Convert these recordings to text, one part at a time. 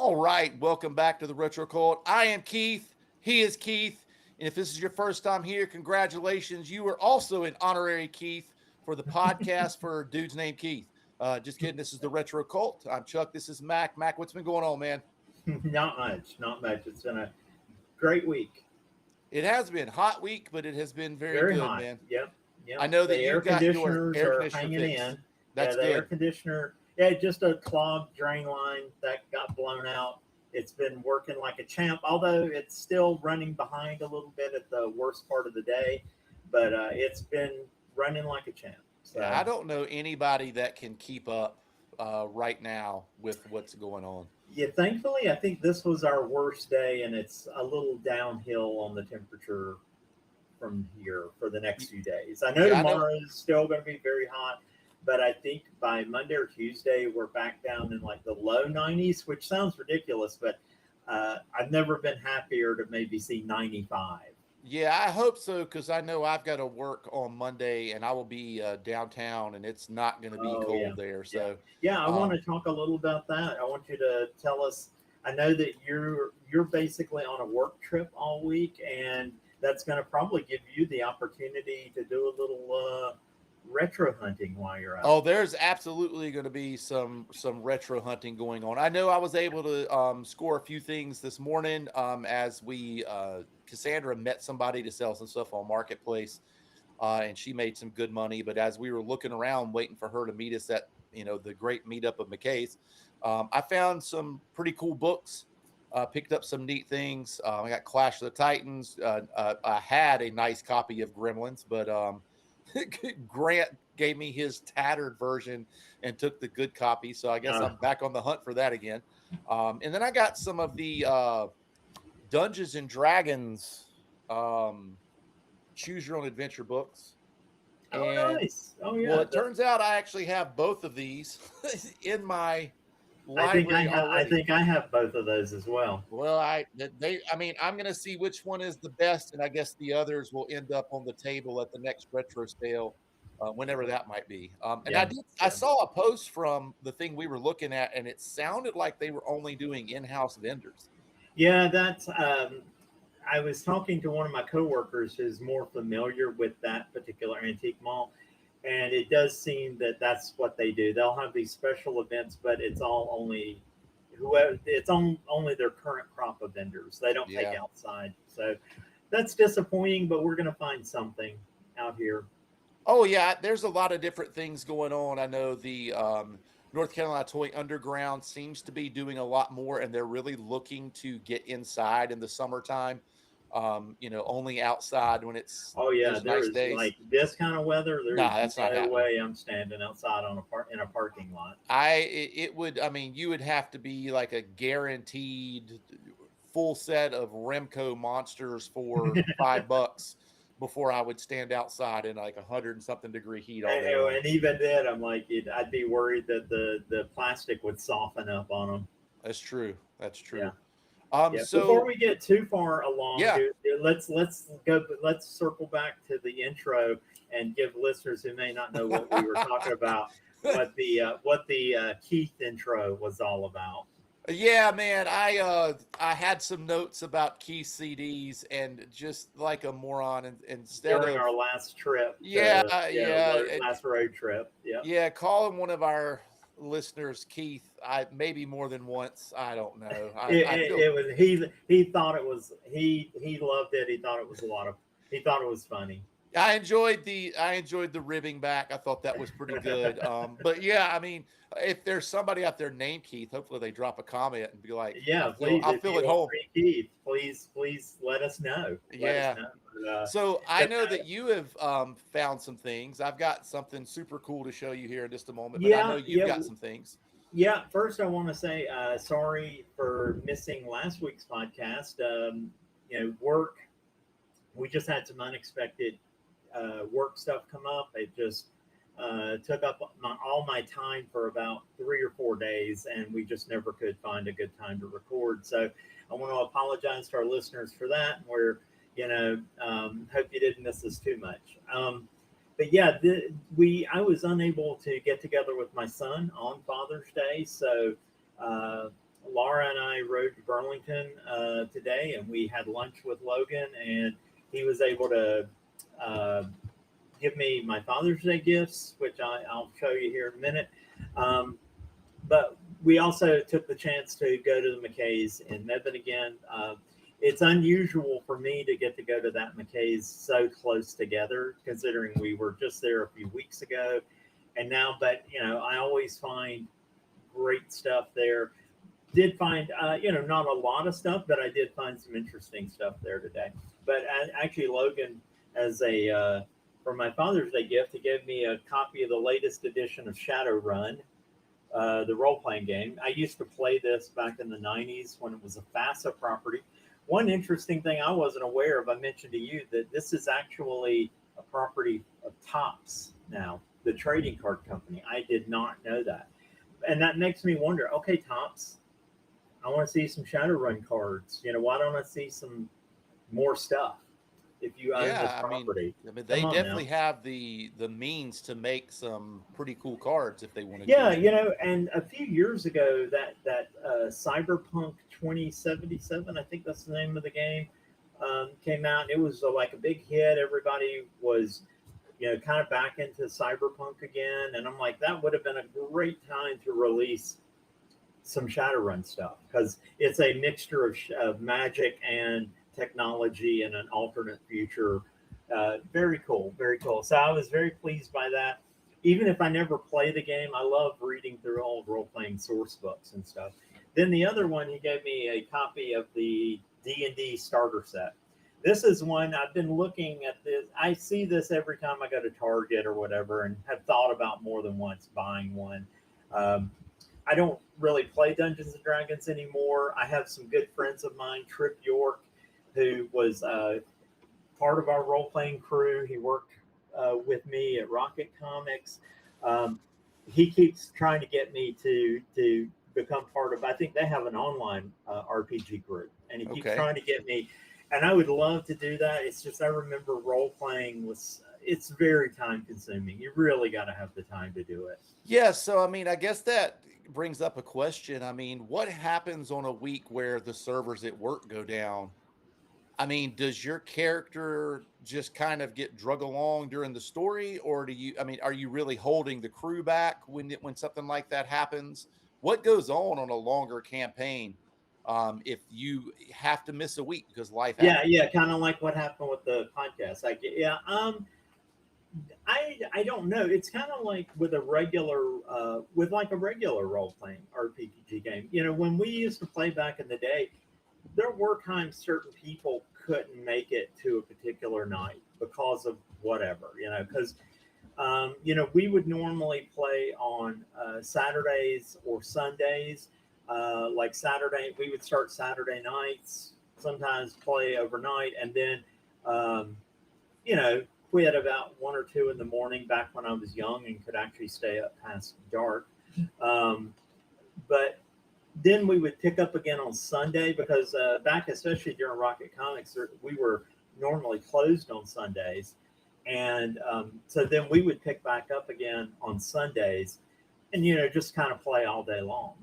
All right, welcome back to the RetroCult. I am Keith. He is Keith. And if this is your first time here, congratulations. You are also an honorary Keith for the podcast for dudes named Keith. Just kidding. This is the RetroCult. I'm Chuck. This is Mack. Mack, what's been going on, man? Not much. It's been a great week. It has been hot week, but it has been very good, hot. man. Yep. I know that the you got your air are conditioner hanging fixed. in. That's the good. air conditioner. Yeah, just a clogged drain line that got blown out. It's been working like a champ, although it's still running behind a little bit at the worst part of the day. But it's been running like a champ. So Yeah, I don't know anybody that can keep up right now with what's going on. Yeah, thankfully, I think this was our worst day, and it's a little downhill on the temperature from here for the next few days. I know tomorrow is still going to be very hot, but I think by Monday or Tuesday, we're back down in like the low 90s, which sounds ridiculous, but I've never been happier to maybe see 95. Yeah, I hope so, because I know I've got to work on Monday, and I will be downtown, and it's not going to be cold there. So I want to talk a little about that. I want you to tell us. I know that you're basically on a work trip all week, and that's going to probably give you the opportunity to do a little retro hunting while you're out. Oh, there's absolutely going to be some retro hunting going on. I know I was able to score a few things this morning as we Cassandra met somebody to sell some stuff on Marketplace, and she made some good money. But as we were looking around waiting for her to meet us at the great meetup of McKay's, I found some pretty cool books. Picked up some neat things. I got Clash of the Titans. I had a nice copy of Gremlins, but Grant gave me his tattered version and took the good copy. So I guess I'm back on the hunt for that again. And then I got some of the Dungeons and Dragons choose your own adventure books. Nice. Oh, yeah. Well, it turns out I actually have both of these in my library. I think I have both of those as well. Well, I'm going to see which one is the best, and I guess the others will end up on the table at the next retro sale, whenever that might be. I saw a post from the thing we were looking at, and it sounded like they were only doing in-house vendors. Yeah, that's. I was talking to one of my coworkers who's more familiar with that particular antique mall, and it does seem that that's what they do. They'll have these special events, but it's all only only their current crop of vendors. They don't take outside, so that's disappointing. But we're going to find something out here. Oh yeah, there's a lot of different things going on. I know the North Carolina Toy Underground seems to be doing a lot more, and they're really looking to get inside in the summertime. Only outside when it's there's nice days. Like this kind of weather. There's no way I'm standing outside in a parking lot. You would have to be like a guaranteed full set of Remco monsters for $5 before I would stand outside in like 100 and something degree heat all day. And even then, I'm like, I'd be worried that the plastic would soften up on them. That's true. Yeah. So before we get too far along, let's go. Let's circle back to the intro and give listeners who may not know what we were talking about what the Keith intro was all about. Yeah, man, I had some notes about Keith CDs, and just like a moron, and instead during of our last trip, last road trip, calling one of our listeners Keith, maybe more than once. I don't know. He thought it was he loved it. He thought it was funny. I enjoyed the ribbing back. I thought that was pretty good. But yeah, I mean, if there's somebody out there named Keith, hopefully they drop a comment and be like, please, I'll feel at home. Keith, please let us know. So I know that you have found some things. I've got something super cool to show you here in just a moment, but I know you've got some things. Yeah, first I want to say sorry for missing last week's podcast. Work. We just had some unexpected work stuff come up. It just took up all my time for about 3 or 4 days, and we just never could find a good time to record. So I want to apologize to our listeners for that. We're, hope you didn't miss us too much. But yeah, I was unable to get together with my son on Father's Day. So Laura and I rode to Burlington today, and we had lunch with Logan, and he was able to uh, give me my Father's Day gifts, which I'll show you here in a minute. But we also took the chance to go to the McKay's in Mebane again. It's unusual for me to get to go to that McKay's so close together, considering we were just there a few weeks ago. And now, but, I always find great stuff there. Did find, not a lot of stuff, but I did find some interesting stuff there today. But actually, Logan, for my Father's Day gift, he gave me a copy of the latest edition of Shadowrun, the role-playing game. I used to play this back in the 90s when it was a FASA property. One interesting thing I wasn't aware of, I mentioned to you that this is actually a property of Topps now, the trading card company. I did not know that. And that makes me wonder, okay, Topps, I want to see some Shadowrun cards. Why don't I see some more stuff if you own this property? I mean they definitely have the means to make some pretty cool cards if they want to. Yeah, and a few years ago, that Cyberpunk 2077, I think that's the name of the game, came out. And it was like a big hit. Everybody was, kind of back into Cyberpunk again. And I'm like, that would have been a great time to release some Shadowrun stuff, because it's a mixture of magic and technology and an alternate future. Very cool, very cool. So I was very pleased by that. Even if I never play the game, I love reading through old role-playing source books and stuff. Then the other one, he gave me a copy of the D&D starter set. This is one I've been looking at. This, I see this every time I go to Target or whatever, and have thought about more than once buying one. I don't really play Dungeons and Dragons anymore. I have some good friends of mine, Trip York, who was part of our role-playing crew. He worked with me at Rocket Comics. He keeps trying to get me to become part of, I think they have an online RPG group, and he keeps trying to get me, and I would love to do that. It's just, I remember role-playing it's very time consuming. You really got to have the time to do it. Yeah. So, I guess that brings up a question. What happens on a week where the servers at work go down? Does your character just kind of get drug along during the story, or are you really holding the crew back when something like that happens? What goes on a longer campaign if you have to miss a week because life happens? Yeah, kind of like what happened with the podcast. I don't know. It's kind of like with a regular role-playing RPG game. When we used to play back in the day, there were times certain people couldn't make it to a particular night because of whatever, because, we would normally play on Saturdays or Sundays. Like Saturday, we would start Saturday nights, sometimes play overnight, and then, quit about 1 or 2 in the morning back when I was young and could actually stay up past dark. But then we would pick up again on Sunday, because back, especially during Rocket Comics, we were normally closed on Sundays. And so then we would pick back up again on Sundays and, just kind of play all day long.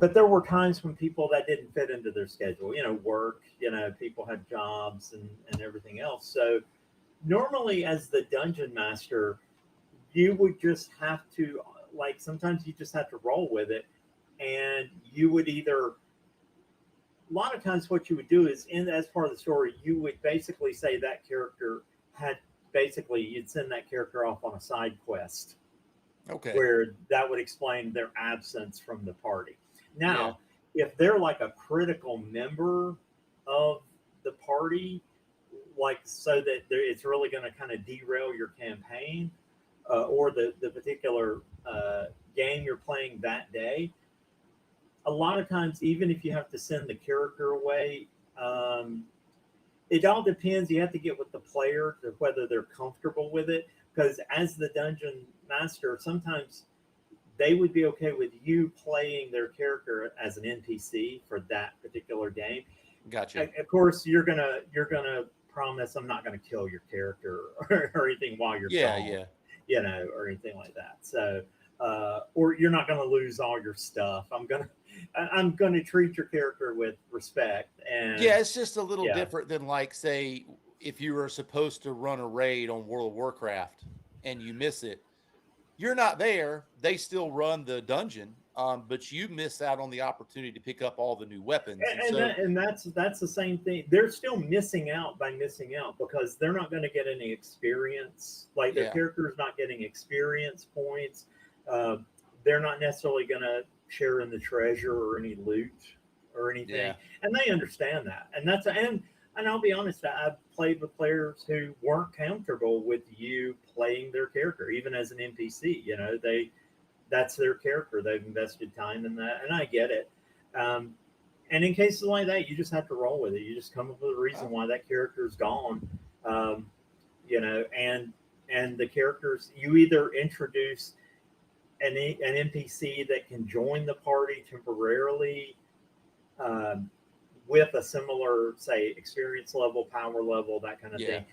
But there were times when people that didn't fit into their schedule, work, people had jobs and everything else. So normally as the dungeon master, you would just have to, sometimes you just have to roll with it. And you would a lot of times what you would do is, as part of the story, you would basically say that character you'd send that character off on a side quest. Okay. Where that would explain their absence from the party. Now, if they're like a critical member of the party, so that it's really going to kind of derail your campaign or the particular game you're playing that day, a lot of times, even if you have to send the character away, it all depends. You have to get with the player to whether they're comfortable with it. Because as the dungeon master, sometimes they would be okay with you playing their character as an NPC for that particular game. Gotcha. Of course, you're gonna promise I'm not gonna kill your character or anything while you're gone, or anything like that. So, or you're not going to lose all your stuff. I'm gonna treat your character with respect. And Yeah, it's just a little yeah, different than, like, say, if you were supposed to run a raid on World of Warcraft and you miss it, you're not there. They still run the dungeon, but you miss out on the opportunity to pick up all the new weapons. And so, and that's the same thing. They're still missing out by missing out because they're not going to get any experience. Like their yeah, character's not getting experience points. Uh, they're not necessarily going to share in the treasure or any loot or anything, yeah, and they understand that. And I'll be honest, I've played with players who weren't comfortable with you playing their character, even as an NPC. You know, that's their character. They've invested time in that, and I get it. Um, and in cases like that, you just have to roll with it. You just come up with a reason why that character's gone. Um, you know, and the characters you either introduce an NPC that can join the party temporarily, um, with a similar, say, experience level, power level, that kind of yeah. thing,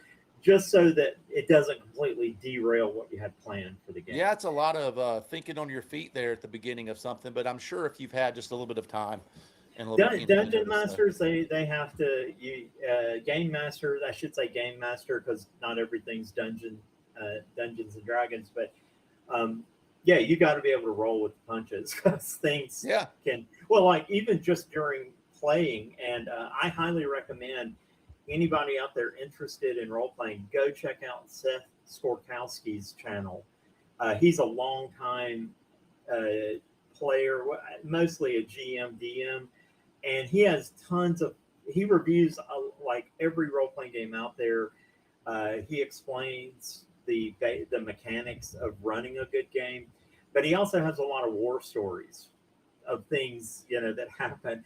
just so that it doesn't completely derail what you had planned for the game. Yeah, it's a lot of thinking on your feet there at the beginning of something, but I'm sure if you've had just a little bit of time and a little bit getting into Dungeon this stuff. masters, they have to game master. I should say game master because not everything's Dungeons and Dragons, but yeah, you got to be able to roll with the punches because things Yeah, can like even just during playing. And I highly recommend anybody out there interested in role playing go check out Seth Skorkowski's channel. He's a long time player, mostly a GM DM, and he has he reviews like every role playing game out there. He explains the mechanics of running a good game, but he also has a lot of war stories of things that happen,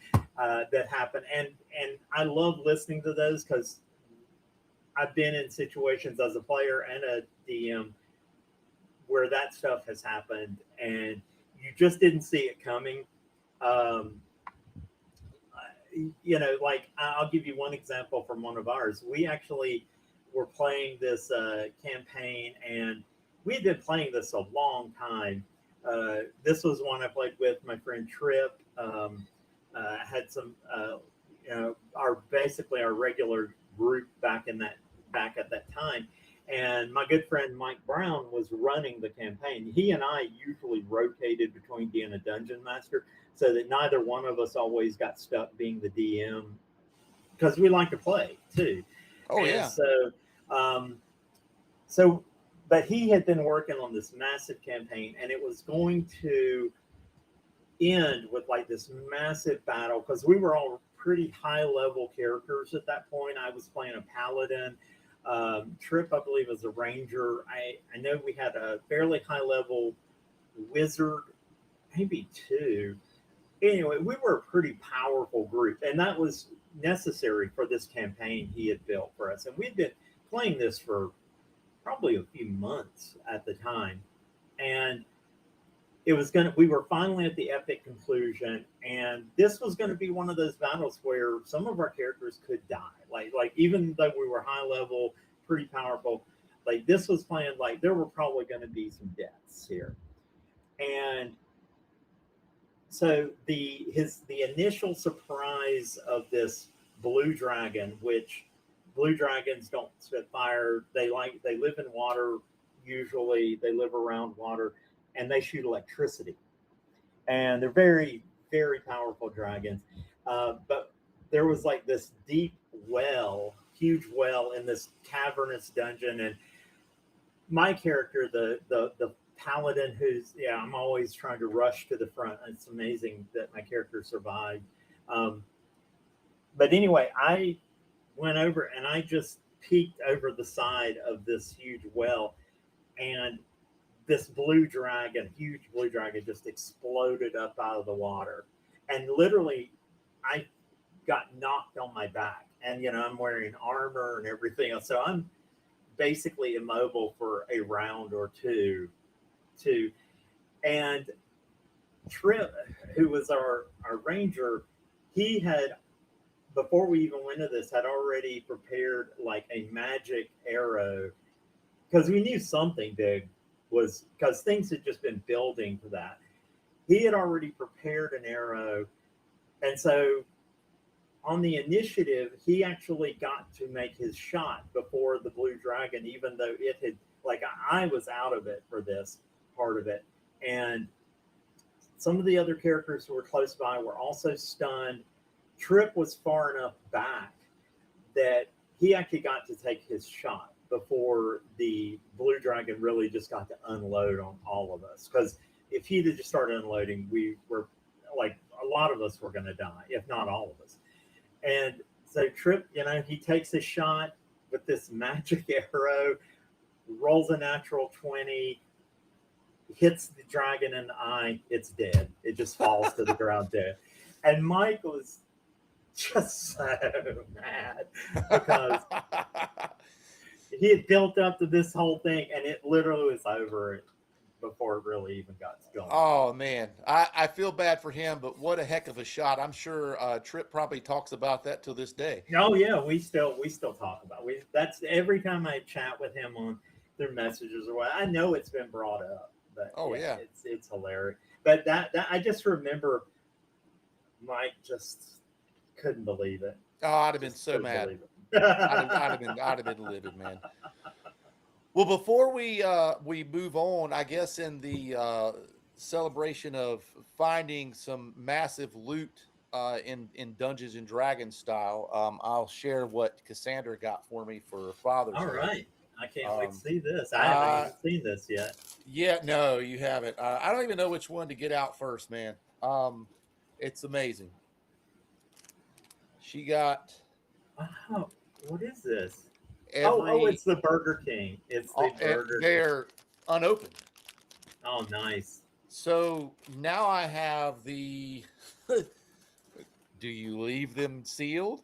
and I love listening to those because I've been in situations as a player and a DM where that stuff has happened, and you just didn't see it coming. Um, like I'll give you one example from one of ours. We actually were playing this campaign, and we had been playing this a long time. This was one I played with my friend Trip. I had some, our regular group back at that time, and my good friend Mike Brown was running the campaign. He and I usually rotated between being a dungeon master, so that neither one of us always got stuck being the DM because we like to play too. oh And yeah, so, but he had been working on this massive campaign, and it was going to end with like this massive battle because we were all pretty high level characters at that point. I was playing a paladin. Trip, I believe, was a ranger. I know we had a fairly high level wizard, maybe two. Anyway, we were a pretty powerful group, and that was necessary for this campaign he had built for us. And we'd been playing this for probably a few months at the time, and we were finally at the epic conclusion, and this was going to be one of those battles where some of our characters could die. Like even though we were high level, pretty powerful, like this was playing like there were probably going to be some deaths here. And so the initial surprise of this blue dragon, which blue dragons don't spit fire, they live in water usually, they live around water, and they shoot electricity, and they're very, very powerful dragons. But there was like this deep huge well in this cavernous dungeon, and my character, the paladin, I'm always trying to rush to the front. It's amazing that my character survived. But anyway, I went over and I just peeked over the side of this huge well, and this huge blue dragon, just exploded up out of the water. And literally, I got knocked on my back. And, I'm wearing armor and everything else. So I'm basically immobile for a round or two. And Trip, who was our ranger, he had, before we even went into this, had already prepared like a magic arrow because we knew something big was because things had just been building for that. He had already prepared an arrow, and so on the initiative, he actually got to make his shot before the blue dragon, even though it had, like, I was out of it for this part of it. And some of the other characters who were close by were also stunned. Trip was far enough back that he actually got to take his shot before the blue dragon really just got to unload on all of us. Because if he'd have just started unloading, we were, like, a lot of us were going to die, if not all of us. And so Trip, he takes a shot with this magic arrow, rolls a natural 20, hits the dragon in the eye. It's dead. It just falls to the ground dead. And Mike was just so mad because he had built up to this whole thing, and it literally was over before it really even got going. Oh man, I feel bad for him, but what a heck of a shot! I'm sure Trip probably talks about that till this day. Oh yeah, we still talk about it. That's every time I chat with him on their messages or what. I know it's been brought up, but it's hilarious. But that I just remember Mike just couldn't believe it. Oh, I'd have been so mad. I'd have been livid, man. Well, before we move on, I guess in the celebration of finding some massive loot in Dungeons and Dragons style, I'll share what Cassandra got for me for Father's Day. All right. I can't wait to see this. I haven't even seen this yet. Yeah, no, you haven't. I don't even know which one to get out first, man. It's amazing. She got... Wow. What is this? It's the Burger King. It's the Burger. They're unopened. Oh, nice. So now I have the. Do you leave them sealed?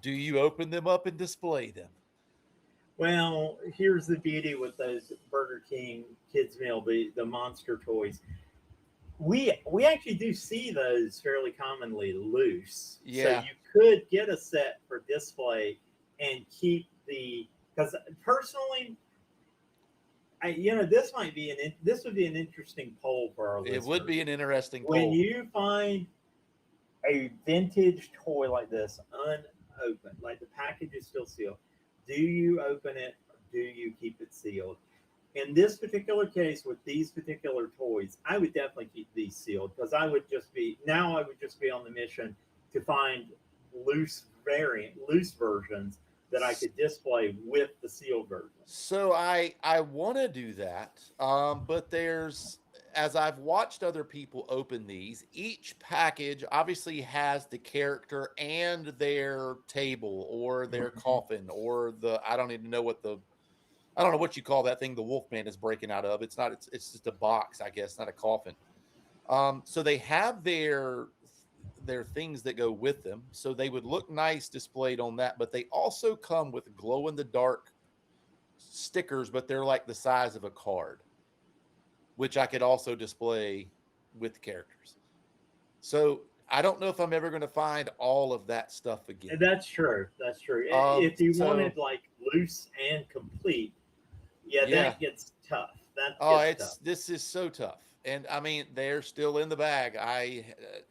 Do you open them up and display them? Well, here's the beauty with those Burger King kids meal, the monster toys. We actually do see those fairly commonly loose. Yeah. So you could get a set for display and keep because personally, this would be an interesting poll for our listeners. It would be an interesting poll. When you find a vintage toy like this unopened, like the package is still sealed, do you open it or do you keep it sealed? In this particular case with these particular toys, I would definitely keep these sealed because I would just be on the mission to find loose versions that I could display with the sealed version. So I want to do that, but as I've watched other people open these, each package obviously has the character and their table or their coffin or I don't know what you call that thing the Wolfman is breaking out of. It's just a box, I guess, not a coffin. So they have their things that go with them, so they would look nice displayed on that, but they also come with glow in the dark stickers, but they're like the size of a card, which I could also display with the characters. So I don't know if I'm ever going to find all of that stuff again. That's true. If you wanted like loose and complete, that gets tough. This is so tough. And I mean, they're still in the bag. I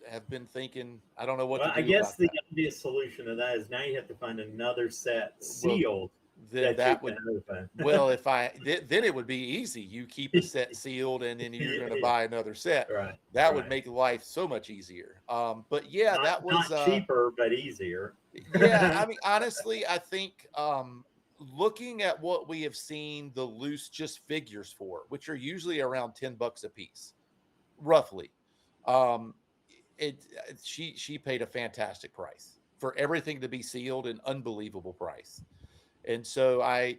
have been thinking, I don't know what to do. I guess the obvious solution to that is now you have to find another set sealed. That would open. Well, then it would be easy. You keep a set sealed, and then you're going to buy another set. Right. That would make life so much easier. But yeah, that was not cheaper, but easier. Yeah, I mean, honestly, I think looking at what we have seen the loose just figures for, which are usually around $10 a piece, roughly. She paid a fantastic price for everything to be sealed, an unbelievable price. And so I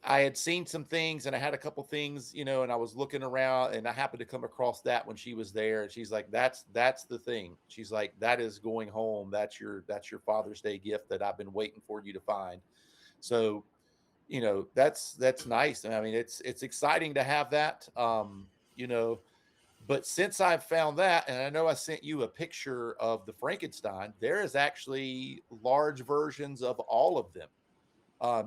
had seen some things and I had a couple things, and I was looking around and I happened to come across that when she was there. And she's like, that's the thing. She's like, that is going home. That's your Father's Day gift that I've been waiting for you to find. So, that's nice. I mean, it's exciting to have that, but since I've found that, and I know I sent you a picture of the Frankenstein, there is actually large versions of all of them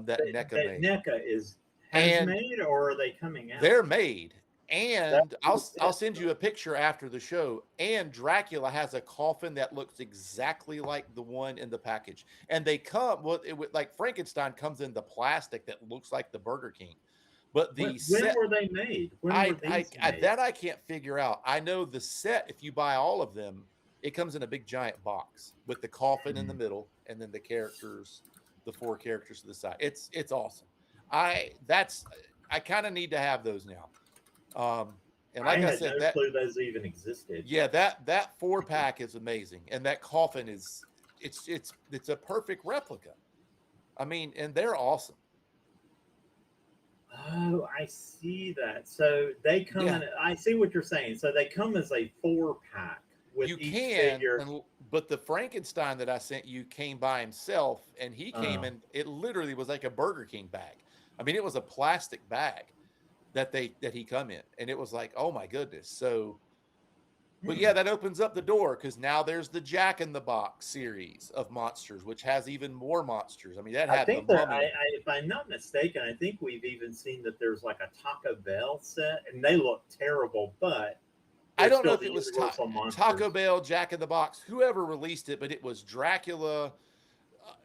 that NECA made. NECA is Has And made, or are they coming out? they're made. That's And I'll send you a picture after the show. And Dracula has a coffin that looks exactly like the one in the package. And they come like Frankenstein comes in the plastic that looks like the Burger King. But the when set, were they made? When were these made? that I can't figure out. I know the set, if you buy all of them, it comes in a big giant box with the coffin in the middle and then the characters, the 4 characters to the side. It's awesome. I kind of need to have those now. And like I had said, no clue those even existed. yeah, that 4-pack is amazing, and that coffin is it's a perfect replica. I mean, and they're awesome. Oh, I see that. So they come in. I see what you're saying. So they come as a 4-pack with each figure. But the Frankenstein that I sent you came by himself, and he came in. It literally was like a Burger King bag. I mean, it was a plastic bag that he come in, and it was like, oh my goodness. So, but yeah, that opens up the door, because now there's the Jack in the Box series of monsters, which has even more monsters. I mean, that had the Mummy. If I'm not mistaken, I think we've even seen that there's like a Taco Bell set, and they look terrible, but I don't know if it was Taco Bell, Jack in the Box, whoever released it, but it was Dracula,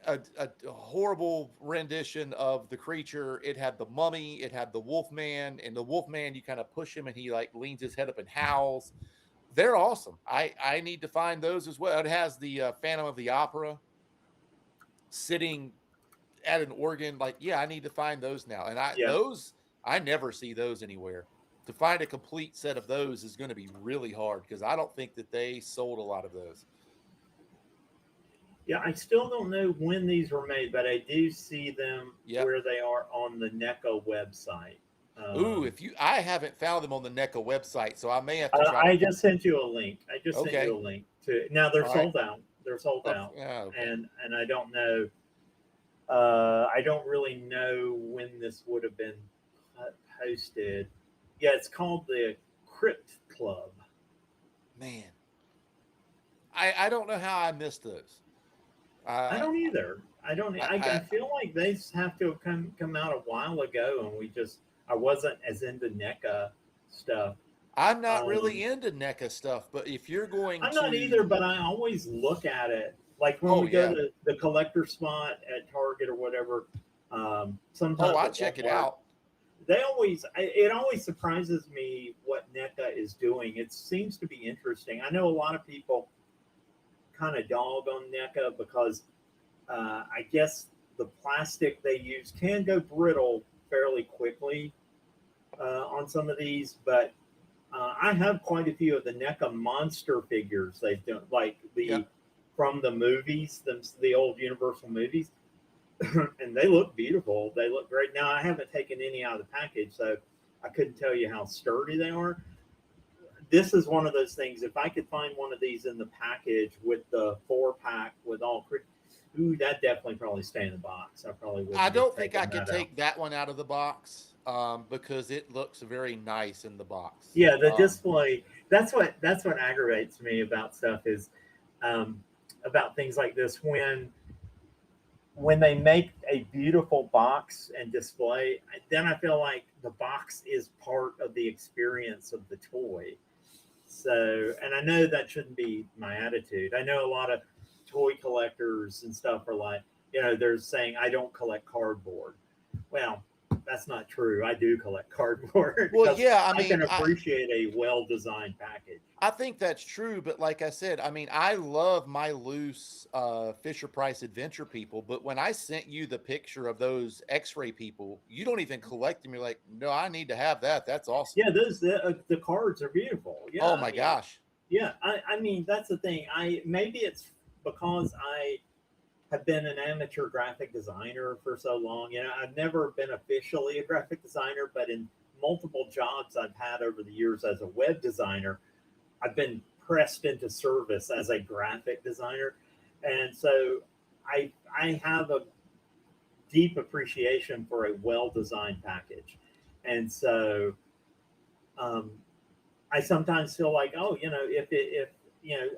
a horrible rendition of the creature. It had the Mummy, it had the Wolfman, and the Wolfman, you kind of push him and he like leans his head up and howls. They're awesome. I need to find those as well. It has the Phantom of the Opera sitting at an organ. Like, yeah, I need to find those now. And those, I never see those anywhere. To find a complete set of those is going to be really hard, because I don't think that they sold a lot of those. Yeah, I still don't know when these were made, but I do see them where they are on the NECA website. I haven't found them on the NECA website, so I may have to try. I just sent you a link. Sent you a link to. Now they're sold out. They're sold out, and I don't know. I don't really know when this would have been posted. Yeah, it's called the Crypt Club. Man, I don't know how I missed those. I don't either. I feel like they have to have come out a while ago, and I wasn't as into NECA stuff. I'm not really into NECA stuff, but if you're going I'm not either, but I always look at it. Like when we go to the collector spot at Target or whatever, sometimes I check it out. It always surprises me what NECA is doing. It seems to be interesting. I know a lot of people kind of dog on NECA because I guess the plastic they use can go brittle fairly quickly on some of these, but I have quite a few of the NECA monster figures they've done, like from the movies, the old Universal movies. And they look beautiful. They look great. Now, I haven't taken any out of the package, so I couldn't tell you how sturdy they are. This is one of those things. If I could find one of these in the package with the 4-pack with all, that definitely probably stay in the box. I probably wouldn't. I don't think I could take that one out of the box because it looks very nice in the box. Yeah, the display. That's what aggravates me about stuff is about things like this when they make a beautiful box and display, then I feel like the box is part of the experience of the toy. So, and I know that shouldn't be my attitude. I know a lot of toy collectors and stuff are like, they're saying, I don't collect cardboard. Well, that's not true. I do collect cardboard. Well, yeah, I can appreciate a well-designed package. I think that's true, but like I said, I mean, I love my loose Fisher Price Adventure people, but when I sent you the picture of those X-ray people, you don't even collect them. You're like, no, I need to have that. That's awesome. Yeah, the cards are beautiful. Yeah. Oh my gosh. Yeah, I mean, that's the thing. Maybe it's because I have been an amateur graphic designer for so long. I've never been officially a graphic designer, but in multiple jobs I've had over the years as a web designer, I've been pressed into service as a graphic designer. And so I have a deep appreciation for a well-designed package. And so I sometimes feel like, if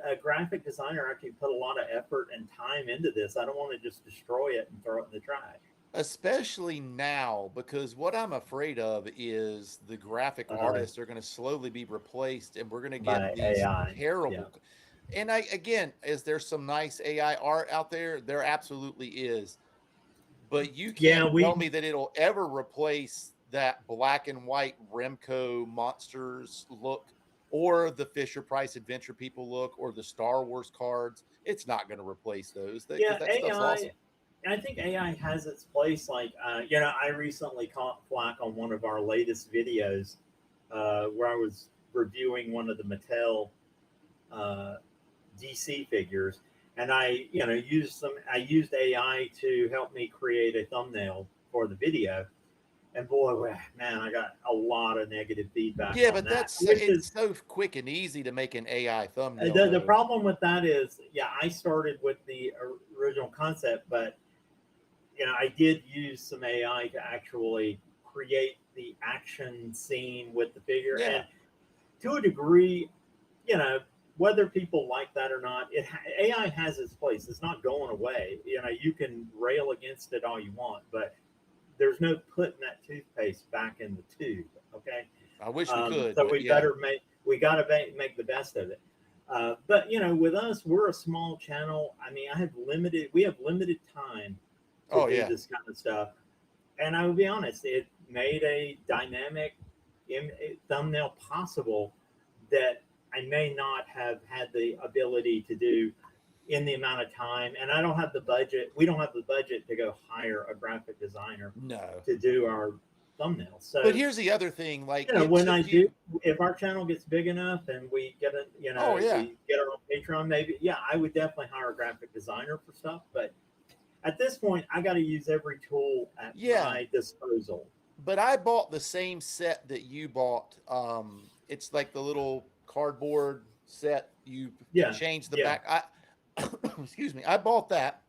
a graphic designer actually put a lot of effort and time into this, I don't want to just destroy it and throw it in the trash. Especially now, because what I'm afraid of is the graphic uh, artists are going to slowly be replaced, and we're going to get by these AI. Yeah. terrible. And I again, is there some nice AI art out there? There absolutely is, but you Yeah, can't tell me that it'll ever replace that black and white Remco monsters look, or the Fisher Price Adventure People look, or the Star Wars cards. It's not going to replace those because yeah, that stuff's AI. awesome. I think AI has its place. Like, I recently caught flack on one of our latest videos where I was reviewing one of the Mattel uh, DC figures, and I used AI to help me create a thumbnail for the video. And boy, man, I got a lot of negative feedback Yeah, on but that, that's which is it's so quick and easy to make an AI thumbnail, the though. problem with that is, yeah, I started with the original concept, but I did use some AI to actually create the action scene with the figure, Yeah. and to a degree, you know, whether people like that or not, AI has its place. It's not going away. You can rail against it all you want, but there's no putting that toothpaste back in the tube. Okay, I wish we could, so but yeah. we got to make the best of it. But with us, we're a small channel. I mean, we have limited time to Oh do yeah. this kind of stuff. And I will be honest, it made a dynamic thumbnail possible that I may not have had the ability to do in the amount of time. And I don't have the budget. We don't have the budget to go hire a graphic designer No. to do our thumbnails. But So, here's the other thing, like it when took I you. do, if our channel gets big enough and we get Oh yeah. we get our own Patreon, maybe, yeah, I would definitely hire a graphic designer for stuff. But at this point, I got to use every tool at Yeah. my disposal. But I bought the same set that you bought. It's like the little cardboard set. You can Yeah, change the yeah. back. I excuse me. I bought that.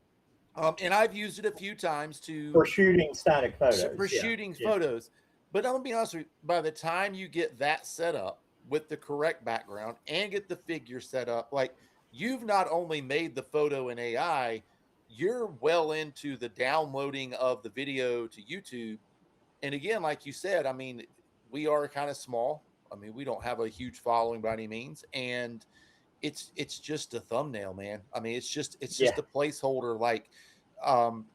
And I've used it a few times For shooting static for photos. Yeah, shooting yeah, photos. But I'll be honest with you, by the time you get that set up with the correct background and get the figure set up, like you've not only made the photo in AI, you're well into the downloading of the video to YouTube. And again, like you said, I mean, we are kind of small. I mean, we don't have a huge following by any means. And it's just a thumbnail, man. I mean, it's just yeah. a placeholder. Like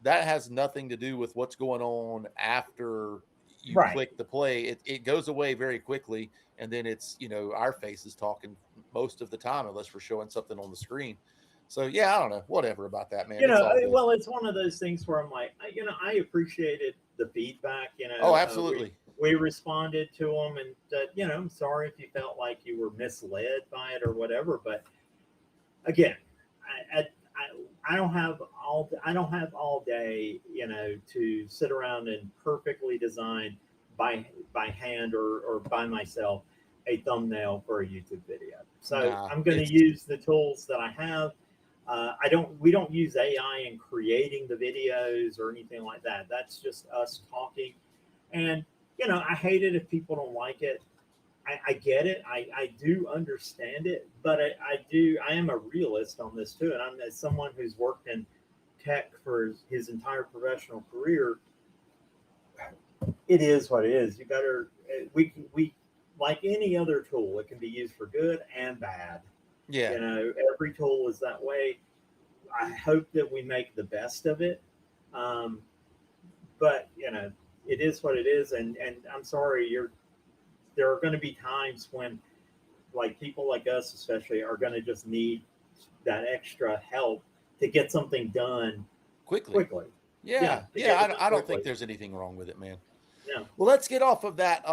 that has nothing to do with what's going on after you Right. click the play. It goes away very quickly, and then it's our faces talking most of the time unless we're showing something on the screen. So yeah, I don't know, whatever about that, man. It's all good. Well, it's one of those things where I'm like, I appreciated the feedback. Oh, We absolutely. responded to them, and I'm sorry if you felt like you were misled by it or whatever. But again, I don't have all day, to sit around and perfectly design by hand or by myself a thumbnail for a YouTube video. So Nah, I'm going to it's use the tools that I have. We don't use AI in creating the videos or anything like that. That's just us talking. And I hate it if people don't like it. I get it. I do understand it, but I am a realist on this too. And I'm, as someone who's worked in tech for his entire professional career, it is what it is. You better we like any other tool. It can be used for good and bad. yeah. Every tool is that way. I hope that we make the best of it. Um, but it is what it is. And I'm sorry, there are going to be times when, like, people like us especially are going to just need that extra help to get something done Quickly. quickly. Yeah, Yeah, to get yeah. it done I don't think quickly. there's anything wrong with it, man. No. Well, let's get off of that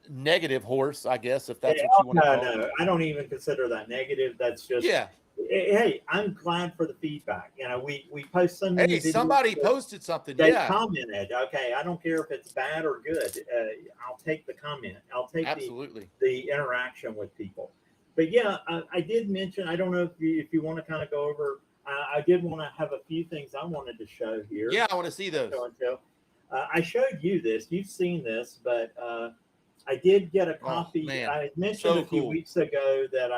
negative horse, I guess, if that's Yeah, what oh, you want to no, call it. no, I don't even consider that negative. That's just, Yeah. hey, I'm glad for the feedback. We post so many Hey, videos somebody that posted something. they Yeah, commented. Okay, I don't care if it's bad or good. I'll take the comment. I'll take absolutely. the interaction with people. But yeah, I did mention. I don't know if you want to kind of go over. I did want to have a few things I wanted to show here. Yeah, I want to see those. Show and tell. I showed you this. You've seen this, but I did get a Oh copy. man, I mentioned so a few cool. weeks ago that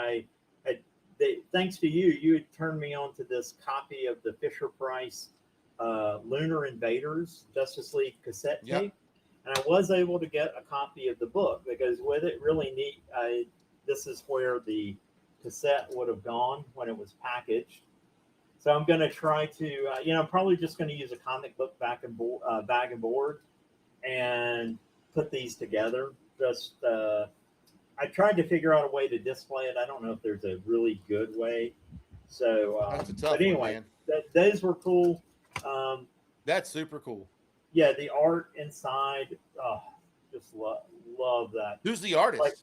thanks to you, you had turned me on to this copy of the Fisher Price Lunar Invaders Justice League cassette Yep. tape, and I was able to get a copy of the book because with it really neat. This is where the cassette would have gone when it was packaged. So I'm going to try to, I'm probably just going to use a comic book bag and board and put these together. Just I tried to figure out a way to display it. I don't know if there's a really good way. So, That's a tough but anyway, one, those were cool. That's super cool. Yeah, the art inside, just love that. Who's the artist? Like,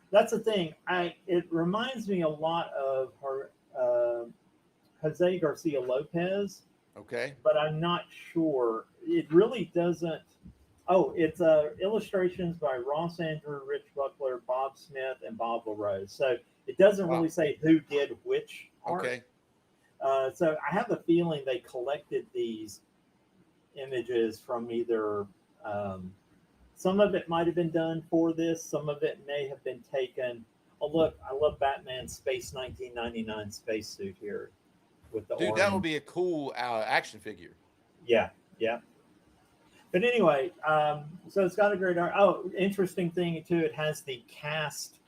that's the thing. It reminds me a lot of her, Jose Garcia Lopez. Okay. But I'm not sure. It really doesn't. Oh, it's illustrations by Ross Andrew, Rich Buckler, Bob Smith, and Bob LaRose. So it doesn't really say who did which art. Okay. So I have a feeling they collected these images from either. Some of it might have been done for this. Some of it may have been taken. Oh, look, I love Batman's Space 1999 spacesuit here with the Dude, orange. that would be a cool action figure. Yeah, yeah. But anyway, so it's got a great art. Oh, interesting thing too, it has the cast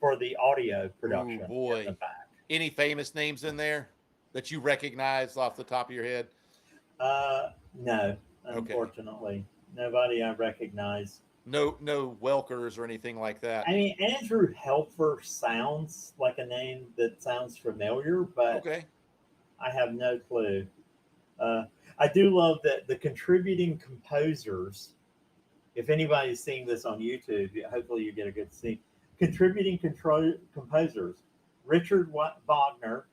for the audio production. Ooh, boy. In the back. Any famous names in there that you recognize off the top of your head? No, unfortunately. Nobody I recognize. No Welkers or anything like that. I mean, Andrew Helfer sounds like a name that sounds familiar, but okay. I have no clue. I do love that the contributing composers, if anybody's seeing this on YouTube, hopefully you get a good see. Contributing composers, Richard Wagner,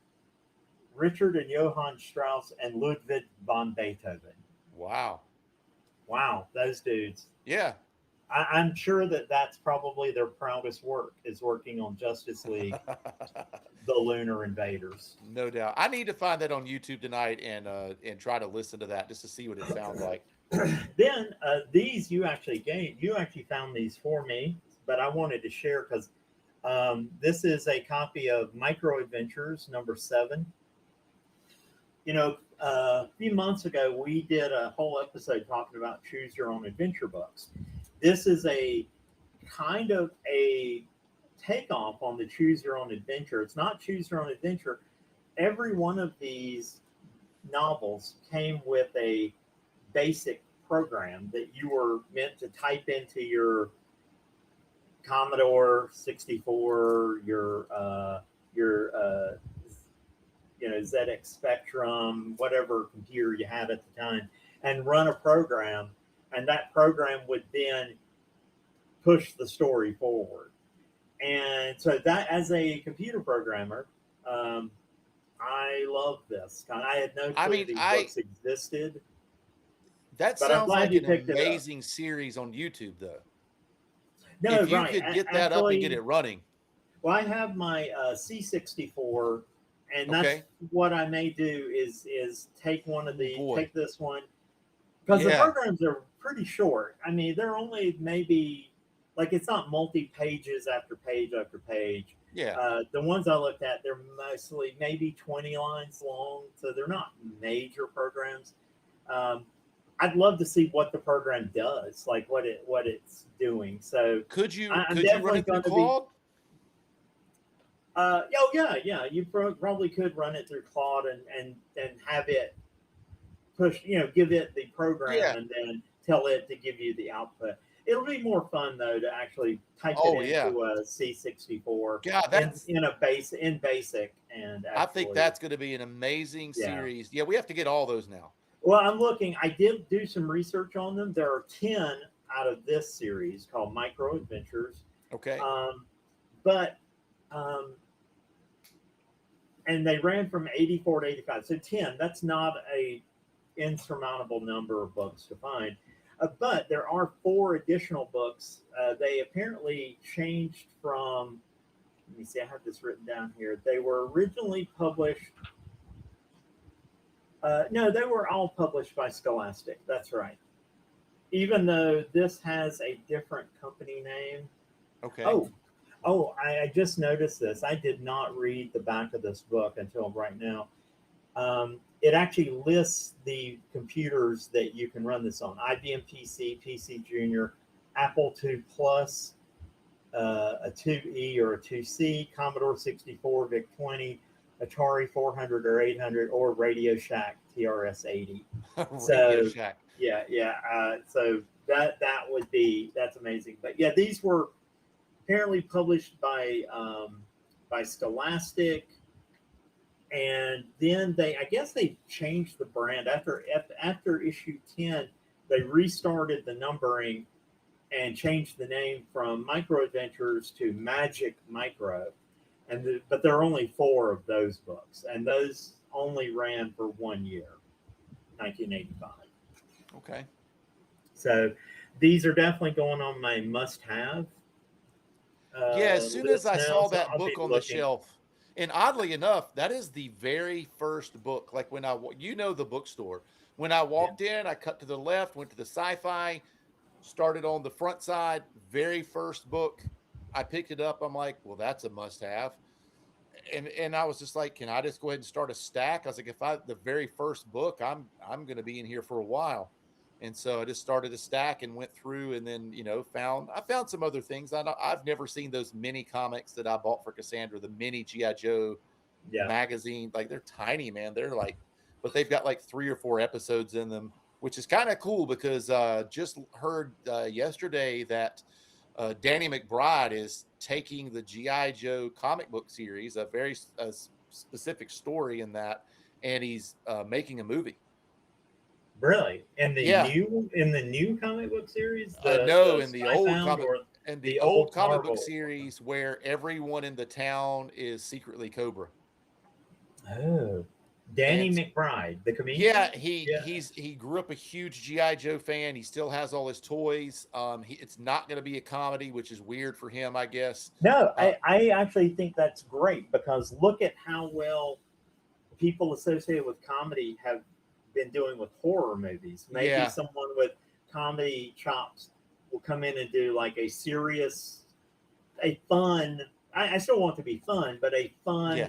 Richard and Johann Strauss, and Ludwig van Beethoven. Wow, those dudes. Yeah. I'm sure that that's probably their proudest work is working on Justice League, the Lunar Invaders. No doubt. I need to find that on YouTube tonight and try to listen to that just to see what it sounds like. Then these you actually found these for me, but I wanted to share because this is a copy of Micro Adventures #7. You know, a few months ago we did a whole episode talking about choose your own adventure books. This is a kind of a takeoff on the choose your own adventure. It's not choose your own adventure. Every one of these novels came with a basic program that you were meant to type into your Commodore 64, your ZX Spectrum, whatever computer you had at the time, and run a program. And that program would then push the story forward. And so that, as a computer programmer, I love this. I had no clue these books existed. That sounds like an amazing series on YouTube, though. No, if you could get that up and get it running. Well, I have my C64, and that's what I may do is take one of the take this one. Because the programs are pretty short. I mean, they're only maybe, like, it's not multi-pages after page after page. Yeah. The ones I looked at, they're mostly maybe 20 lines long, so they're not major programs. I'd love to see what the program does, like what it's doing. So could you run it through Claude? Yeah. You probably could run it through Claude and have it push, give it the program and then tell it to give you the output. It'll be more fun though to actually type it into a C64 in BASIC. And I think that's going to be an amazing series. Yeah, we have to get all those now. Well, I'm looking. I did do some research on them. There are 10 out of this series called Micro Adventures. Okay. And they ran from 84 to 85. So 10. That's not a insurmountable number of books to find, but there are 4 additional books. They apparently changed from, let me see, I have this written down here. They were originally published, no, they were all published by Scholastic. That's right. Even though this has a different company name. Okay. Oh, I just noticed this. I did not read the back of this book until right now. It actually lists the computers that you can run this on: IBM PC, PC Junior, Apple II Plus, a 2E or a 2C, Commodore 64, VIC 20, Atari 400 or 800, or Radio Shack TRS 80. Radio Shack. So that's amazing. But yeah, these were apparently published by Scholastic, and then I guess they changed the brand after issue 10. They restarted the numbering and changed the name from Micro Adventures to Magic Micro, but there are only 4 of those books, and those only ran for 1 year, 1985. Okay. So these are definitely going on my must-have. As soon as I saw that I'll book on the shelf, and oddly enough, that is the very first book. Like when the bookstore. When I walked in, I cut to the left, went to the sci-fi, started on the front side, very first book. I picked it up. I'm like, well, that's a must-have. And I was just like, can I just go ahead and start a stack? I was like, the very first book, I'm going to be in here for a while. And so I just started a stack and went through, and then, I found some other things. I've never seen those mini comics that I bought for Cassandra, the mini G.I. Joe magazine. Like, they're tiny, man. They're like, but they've got like 3 or 4 episodes in them, which is kind of cool because just heard yesterday that Danny McBride is taking the G.I. Joe comic book series, a very specific story in that, and he's making a movie. Really? In the new comic book series? No, in the old comic book series where everyone in the town is secretly Cobra. Oh. Danny McBride, the comedian. Yeah, he grew up a huge G.I. Joe fan. He still has all his toys. It's not going to be a comedy, which is weird for him, I guess. No, I actually think that's great, because look at how well people associated with comedy have been doing with horror movies. Maybe someone with comedy chops will come in and do like a fun. I still want it to be fun, but a fun,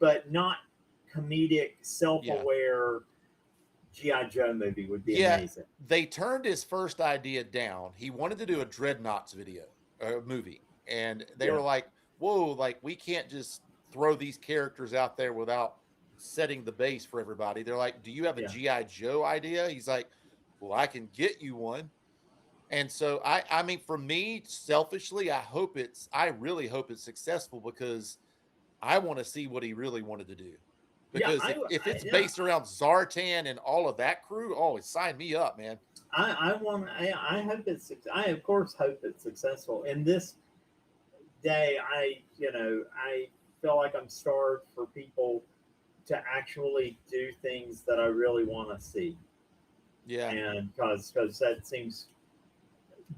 but not comedic, self-aware G.I. Joe movie would be amazing. They turned his first idea down. He wanted to do a Dreadnoughts movie, and they were like, whoa, like, we can't just throw these characters out there without setting the base for everybody. They're like, do you have a G.I. Joe idea? He's like, well, I can get you one. And so I mean, for me, selfishly, I really hope it's successful, because I want to see what he really wanted to do. Because if it's based around Zartan and all of that crew, sign me up, man. I hope I of course hope it's successful. In this day, I feel like I'm starved for people to actually do things that I really want to see. Yeah. And because that seems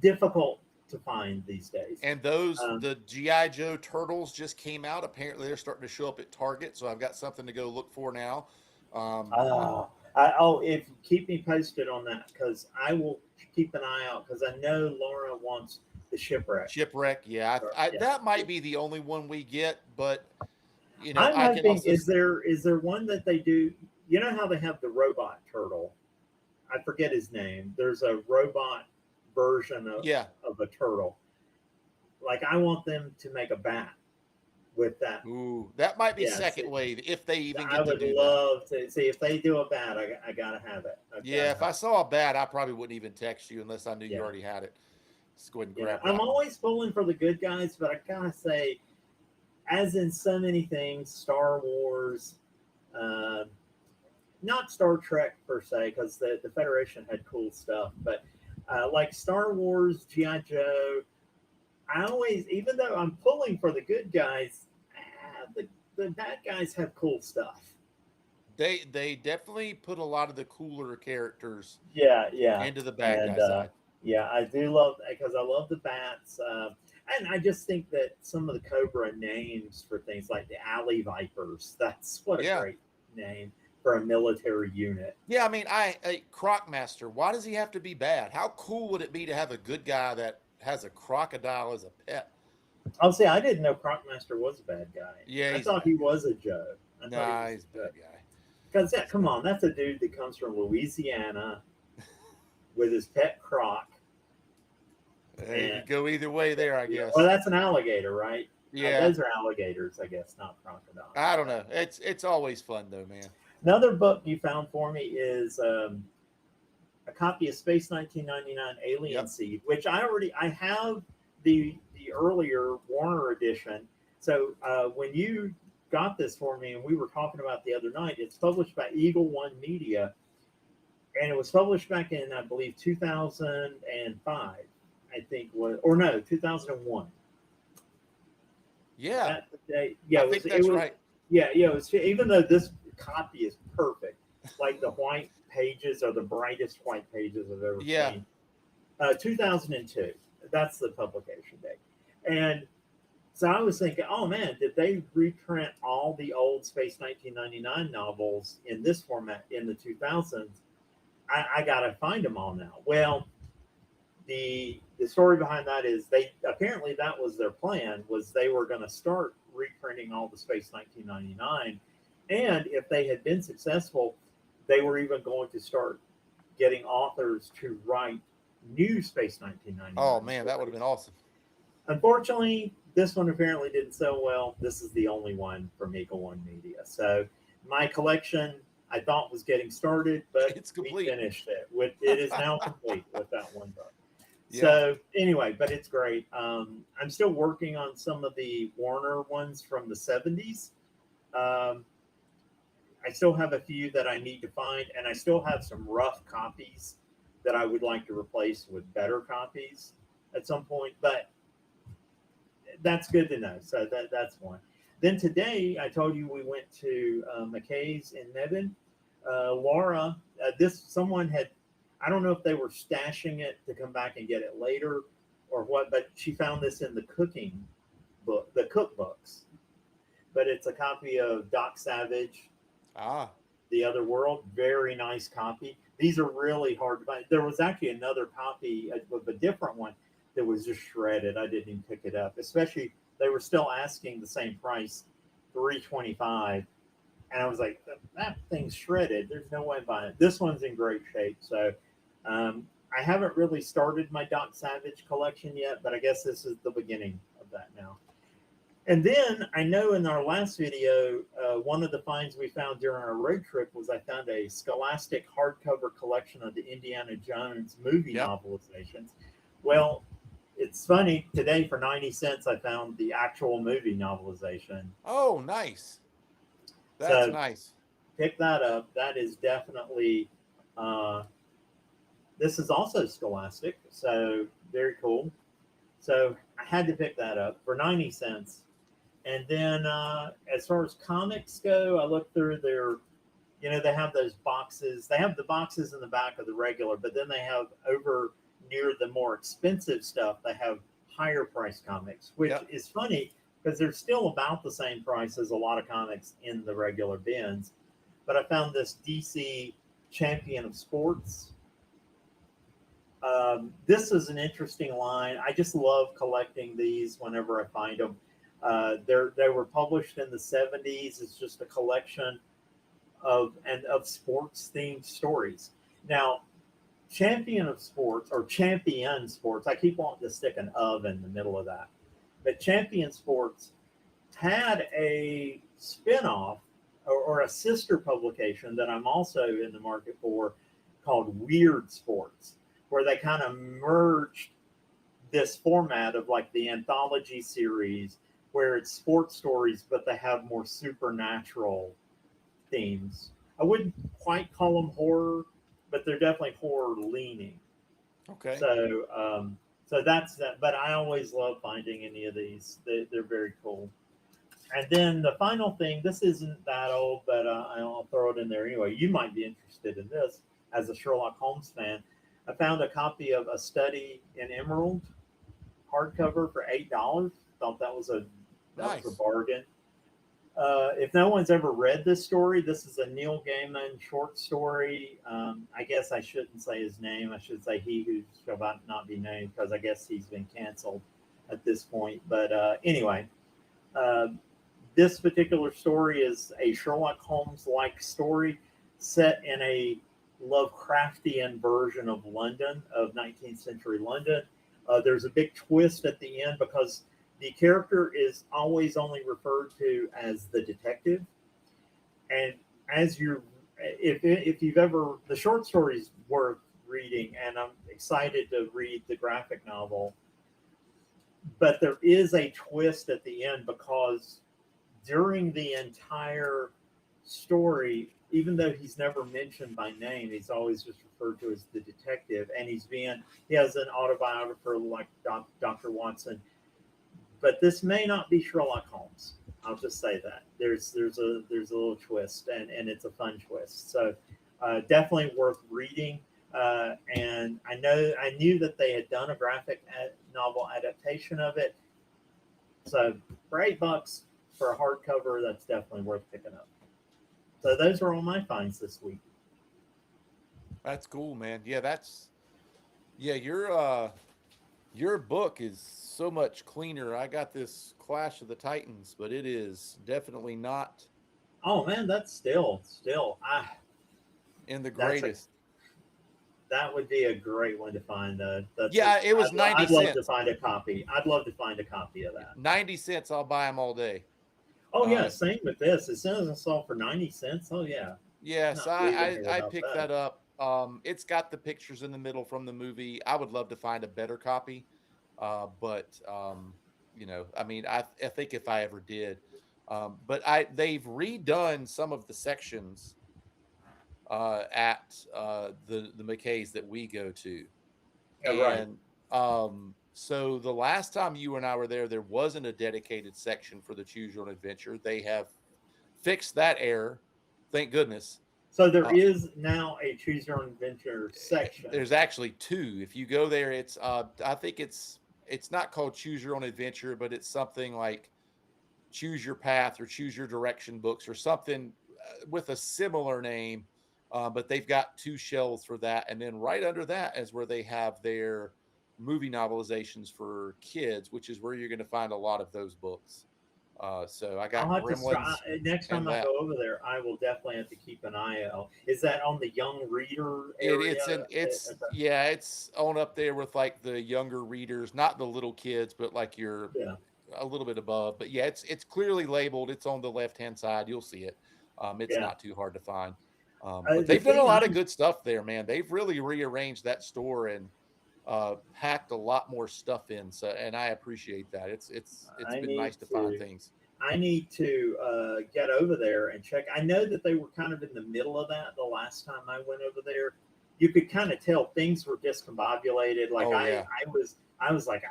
difficult to find these days. And the G.I. Joe Turtles just came out. Apparently they're starting to show up at Target, so I've got something to go look for now. If you keep me posted on that, because I will keep an eye out, because I know Laura wants the Shipwreck. That might be the only one we get, but is there one that they do? You know how they have the robot turtle? I forget his name. There's a robot version of a turtle. Like, I want them to make a bat with that. Ooh, that might be second wave, if they even get I would love to see if they do a bat. I gotta have it. If I saw a bat, I probably wouldn't even text you unless I knew you already had it. Just go ahead and grab it. I'm always pulling for the good guys, but I gotta say, as in so many things, Star Wars, not Star Trek per se, because the Federation had cool stuff, but like Star Wars, G.I. Joe, I always, even though I'm pulling for the good guys, the bad guys have cool stuff. They definitely put a lot of the cooler characters into the bad guy side. I do love, because I love the bats. And I just think that some of the Cobra names for things like the Alley Vipers, that's what a great name for a military unit. Yeah, I mean, Crocmaster, why does he have to be bad? How cool would it be to have a good guy that has a crocodile as a pet? I'll say, I didn't know Crocmaster was a bad guy. Yeah, I thought he was a Joe. Nah, he's a bad guy. Because come on, that's a dude that comes from Louisiana with his pet croc. You could go either way there, I guess. Well, that's an alligator, right? Yeah. Those are alligators, I guess, not crocodiles. I don't know. It's always fun though, man. Another book you found for me is a copy of Space 1999 Alien Seed, which I have the earlier Warner edition. So when you got this for me, and we were talking about the other night, it's published by Eagle One Media, and it was published back in, I believe, 2005. I think 2001. Yeah, yeah, I think that's right. Yeah, it was. Even though this copy is perfect, like the white pages are the brightest white pages I've ever seen. 2002. That's the publication date, and so I was thinking, oh man, did they reprint all the old Space 1999 novels in this format in the 2000s? I gotta find them all now. Well, the story behind that is apparently that was their plan, was they were going to start reprinting all the Space 1999, and if they had been successful, they were even going to start getting authors to write new Space 1999. Oh man, that would have been awesome. Unfortunately, this one apparently didn't sell well. This is the only one from Eagle One Media. So my collection, I thought, was getting started, but it's complete. We finished it. It is now complete with that one book. Yeah. So anyway, but it's great. I'm still working on some of the Warner ones from the 70s. I still have a few that I need to find, and I still have some rough copies that I would like to replace with better copies at some point, but that's good to know. So that's one. Then today, I told you we went to McKay's in Mebane. Laura, someone had, I don't know if they were stashing it to come back and get it later or what, but she found this in the cooking book, the cookbooks. But it's a copy of Doc Savage, The Other World. Very nice copy. These are really hard to find. There was actually another copy of a different one that was just shredded. I didn't even pick it up. Especially, they were still asking the same price, $325. And I was like, that thing's shredded. There's no way I'm buying it. This one's in great shape. So I haven't really started my Doc Savage collection yet, but I guess this is the beginning of that now. And then I know in our last video, one of the finds we found during our road trip was I found a Scholastic hardcover collection of the Indiana Jones movie novelizations. Well, it's funny, today for 90 cents, I found the actual movie novelization. Oh, nice. That's nice. Pick that up. That is definitely, this is also Scholastic, so very cool. So I had to pick that up for 90 cents. And then as far as comics go, I looked through their, they have those boxes. They have the boxes in the back of the regular, but then they have over near the more expensive stuff, they have higher price comics, which is funny because they're still about the same price as a lot of comics in the regular bins. But I found this DC Champion of Sports. This is an interesting line. I just love collecting these whenever I find them. They were published in the 70s. It's just a collection of sports themed stories. Now, Champion of Sports or Champion Sports, I keep wanting to stick an "of" in the middle of that. But Champion Sports had a spinoff or a sister publication that I'm also in the market for called Weird Sports, where they kind of merged this format of like the anthology series where it's sports stories, but they have more supernatural themes. I wouldn't quite call them horror, but they're definitely horror leaning. Okay. So that's that. But I always love finding any of these. They're very cool. And then the final thing, this isn't that old, but I'll throw it in there anyway. You might be interested in this as a Sherlock Holmes fan. I found a copy of A Study in Emerald hardcover for $8. Thought that was a bargain. If no one's ever read this story, this is a Neil Gaiman short story. I guess I shouldn't say his name. I should say He Who Shall Not Be Named, because I guess he's been canceled at this point. But anyway, this particular story is a Sherlock Holmes-like story set in a Lovecraftian version of London, of 19th century London. There's a big twist at the end because the character is always only referred to as the detective. And as you're, if you've ever, the short story's worth reading, and I'm excited to read the graphic novel. But there is a twist at the end because during the entire story, even though he's never mentioned by name, he's always just referred to as the detective, and he has an autobiographer like Dr. Watson. But this may not be Sherlock Holmes. I'll just say that there's a little twist, and it's a fun twist. So definitely worth reading. And I knew that they had done a graphic novel adaptation of it. So for $8 for a hardcover, that's definitely worth picking up. So those are all my finds this week. That's cool, man. Yeah, your book is so much cleaner. I got this Clash of the Titans, but it is definitely not. Oh man, that's still in the greatest. That would be a great one to find. It was 90 cents. I'd love to find a copy. I'd love to find a copy of that. 90 cents, I'll buy them all day. Oh yeah, same with this. As soon as I saw it for 90 cents, oh yeah. Yes, I picked that up. It's got the pictures in the middle from the movie. I would love to find a better copy, but I mean, I think if I ever did, but they've redone some of the sections at the McKay's that we go to, and so the last time you and I were there wasn't a dedicated section for the Choose Your Own Adventure. They have fixed that error, thank goodness. So there is now a Choose Your Own Adventure section. There's actually two. If you go there, it's I think it's not called Choose Your Own Adventure, but it's something like Choose Your Path or Choose Your Direction books or something with a similar name. But they've got two shelves for that, and then right under that is where they have their movie novelizations for kids, which is where you're going to find a lot of those books. So I got Gremlins. Next time I go over there, I will definitely have to keep an eye out. Is that on the young reader area? It's on up there with like the younger readers, not the little kids, but like a little bit above. But yeah, it's clearly labeled. It's on the left-hand side. You'll see it. It's not too hard to find. But they've done a lot of good stuff there, man. They've really rearranged that store and packed a lot more stuff in. So, and I appreciate that. It's been nice to find things. I need to get over there and check. I know that they were kind of in the middle of that the last time I went over there. You could kind of tell things were discombobulated. Like I was like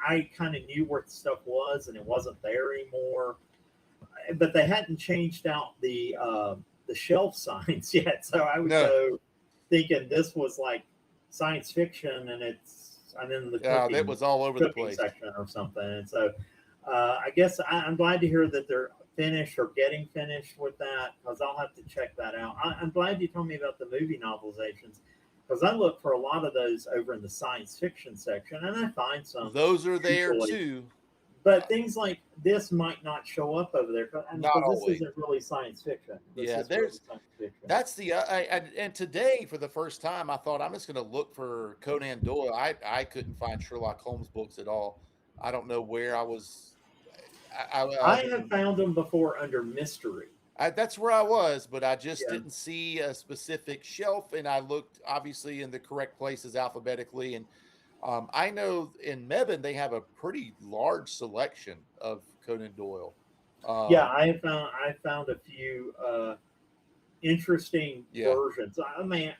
I kind of knew where the stuff was and it wasn't there anymore. But they hadn't changed out the shelf signs yet. So I would go thinking this was like science fiction and I'm in the cooking, it was all over the place section or something. And so I guess I'm glad to hear that they're finished or getting finished with that, because I'll have to check that out. I'm glad you told me about the movie novelizations, because I look for a lot of those over in the science fiction section, and I find some. Those are there too. But things like this might not show up over there because this isn't really science fiction. That's the and today for the first time I thought I'm just going to look for Conan Doyle. I couldn't find Sherlock Holmes books at all. I don't know where I was. I have found them before under mystery. That's where I was, but I just didn't see a specific shelf, and I looked obviously in the correct places alphabetically. And I know in Mebane they have a pretty large selection of Conan Doyle. I found a few interesting versions. I mean,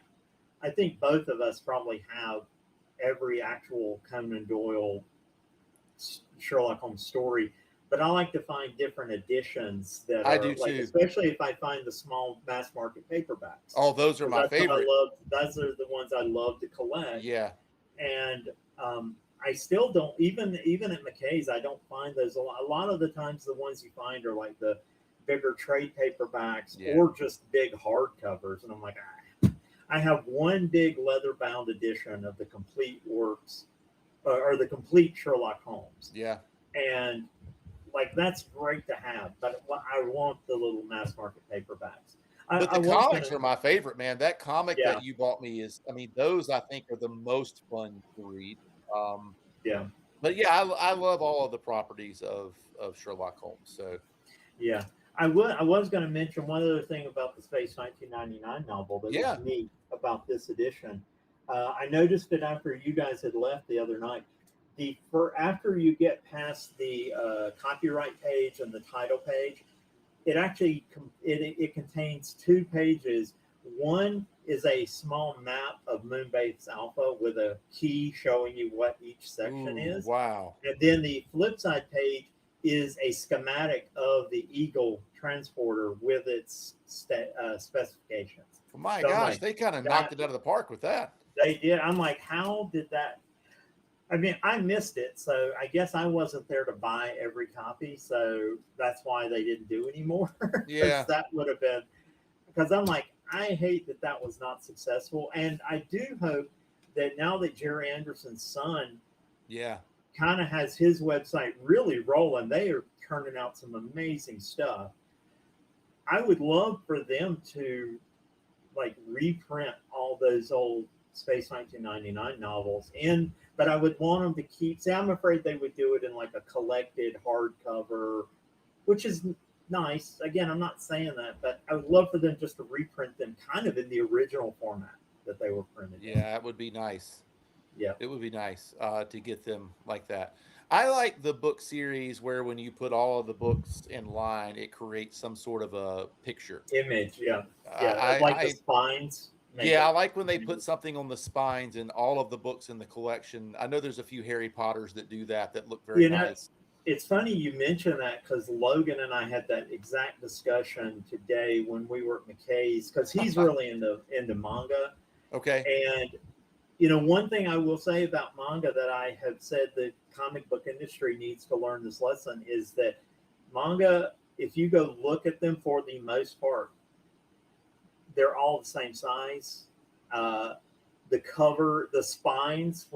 I think both of us probably have every actual Conan Doyle Sherlock Holmes story, but I like to find different editions that I do too. Especially if I find the small mass market paperbacks. Oh, those are my favorite. Those are the ones I love to collect. Yeah. And I still don't, even at McKay's, I don't find those a lot. A lot of the times the ones you find are like the bigger trade paperbacks or just big hardcovers. And I'm like, I have one big leather bound edition of the complete works or the complete Sherlock Holmes. Yeah. And like that's great to have, but I want the little mass market paperbacks. But I the was comics gonna, are my favorite, man. That comic yeah, that you bought me is, I mean, those I think are the most fun to read. Um, yeah, but yeah, I love all of the properties of Sherlock Holmes. So yeah. I was going to mention one other thing about the Space 1999 novel that was yeah, neat about this edition. I noticed it after you guys had left the other night. After you get past the copyright page and the title page, it actually it contains 2 pages. One is a small map of Moonbase Alpha with a key showing you what each section ooh, is, wow. and then the flip side page is a schematic of the Eagle transporter with its specifications. Well, my So I'm gosh, like, they kind of knocked that it out of the park with that. they did. I'm like, how did that? I mean, I missed it, so I guess I wasn't there to buy every copy, so that's why they didn't do anymore. Because Yeah, that would have been. Because I'm like, I hate that that was not successful, and I do hope that now that Jerry Anderson's son yeah. kind of has his website really rolling, they are turning out some amazing stuff. I would love for them to like reprint all those old Space 1999 novels in, but I would want them to keep. See, I'm afraid they would do it in like a collected hardcover, which is nice. Again, I'm not saying that, but I would love for them just to reprint them kind of in the original format that they were printed in. Yeah, it would be nice. Yeah. It would be nice to get them like that. I like the book series where when you put all of the books in line, it creates some sort of a picture. Image. Yeah. Yeah. I, Like the I spines make yeah, I it. like when they put something on the spines and all of the books in the collection. I know there's a few Harry Potters that do that that look very You know, nice. it's funny you mention that because Logan and I had that exact discussion today when we were at McKay's because he's really into manga. Okay. And one thing I will say about manga that I have said the comic book industry needs to learn this lesson is that manga, if you go look at them for the most part, they're all the same size. Uh, the cover, the spines,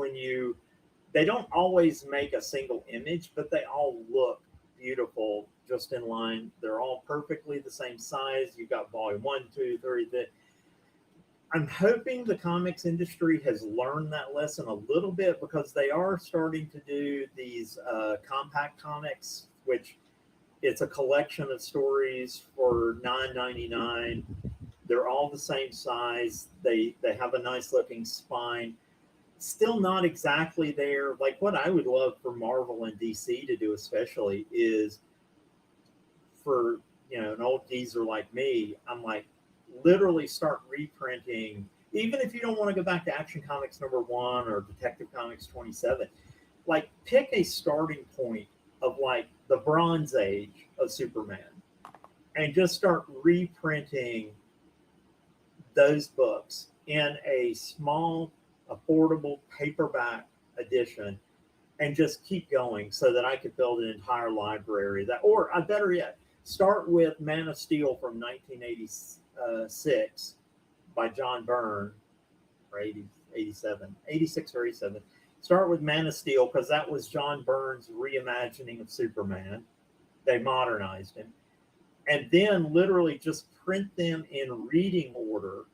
they don't always make a single image, but they all look beautiful just in line. They're all perfectly the same size. You've got volume 1, 2, 3. I'm hoping the comics industry has learned that lesson a little bit because they are starting to do these compact comics, which it's a collection of stories for $9.99. They're all the same size. They have a nice looking spine. Still not exactly there. Like what I would love for Marvel and DC to do, especially, is for an old geezer like me. I'm like, literally start reprinting. Even if you don't want to go back to Action Comics #1 or Detective Comics 27, like pick a starting point of like the Bronze Age of Superman, and just start reprinting those books in a small, affordable paperback edition and just keep going so that I could build an entire library or better yet, start with Man of Steel from 1986 by John Byrne or 86 or 87. Start with Man of Steel because that was John Byrne's reimagining of Superman. They modernized him. And then literally just print them in reading order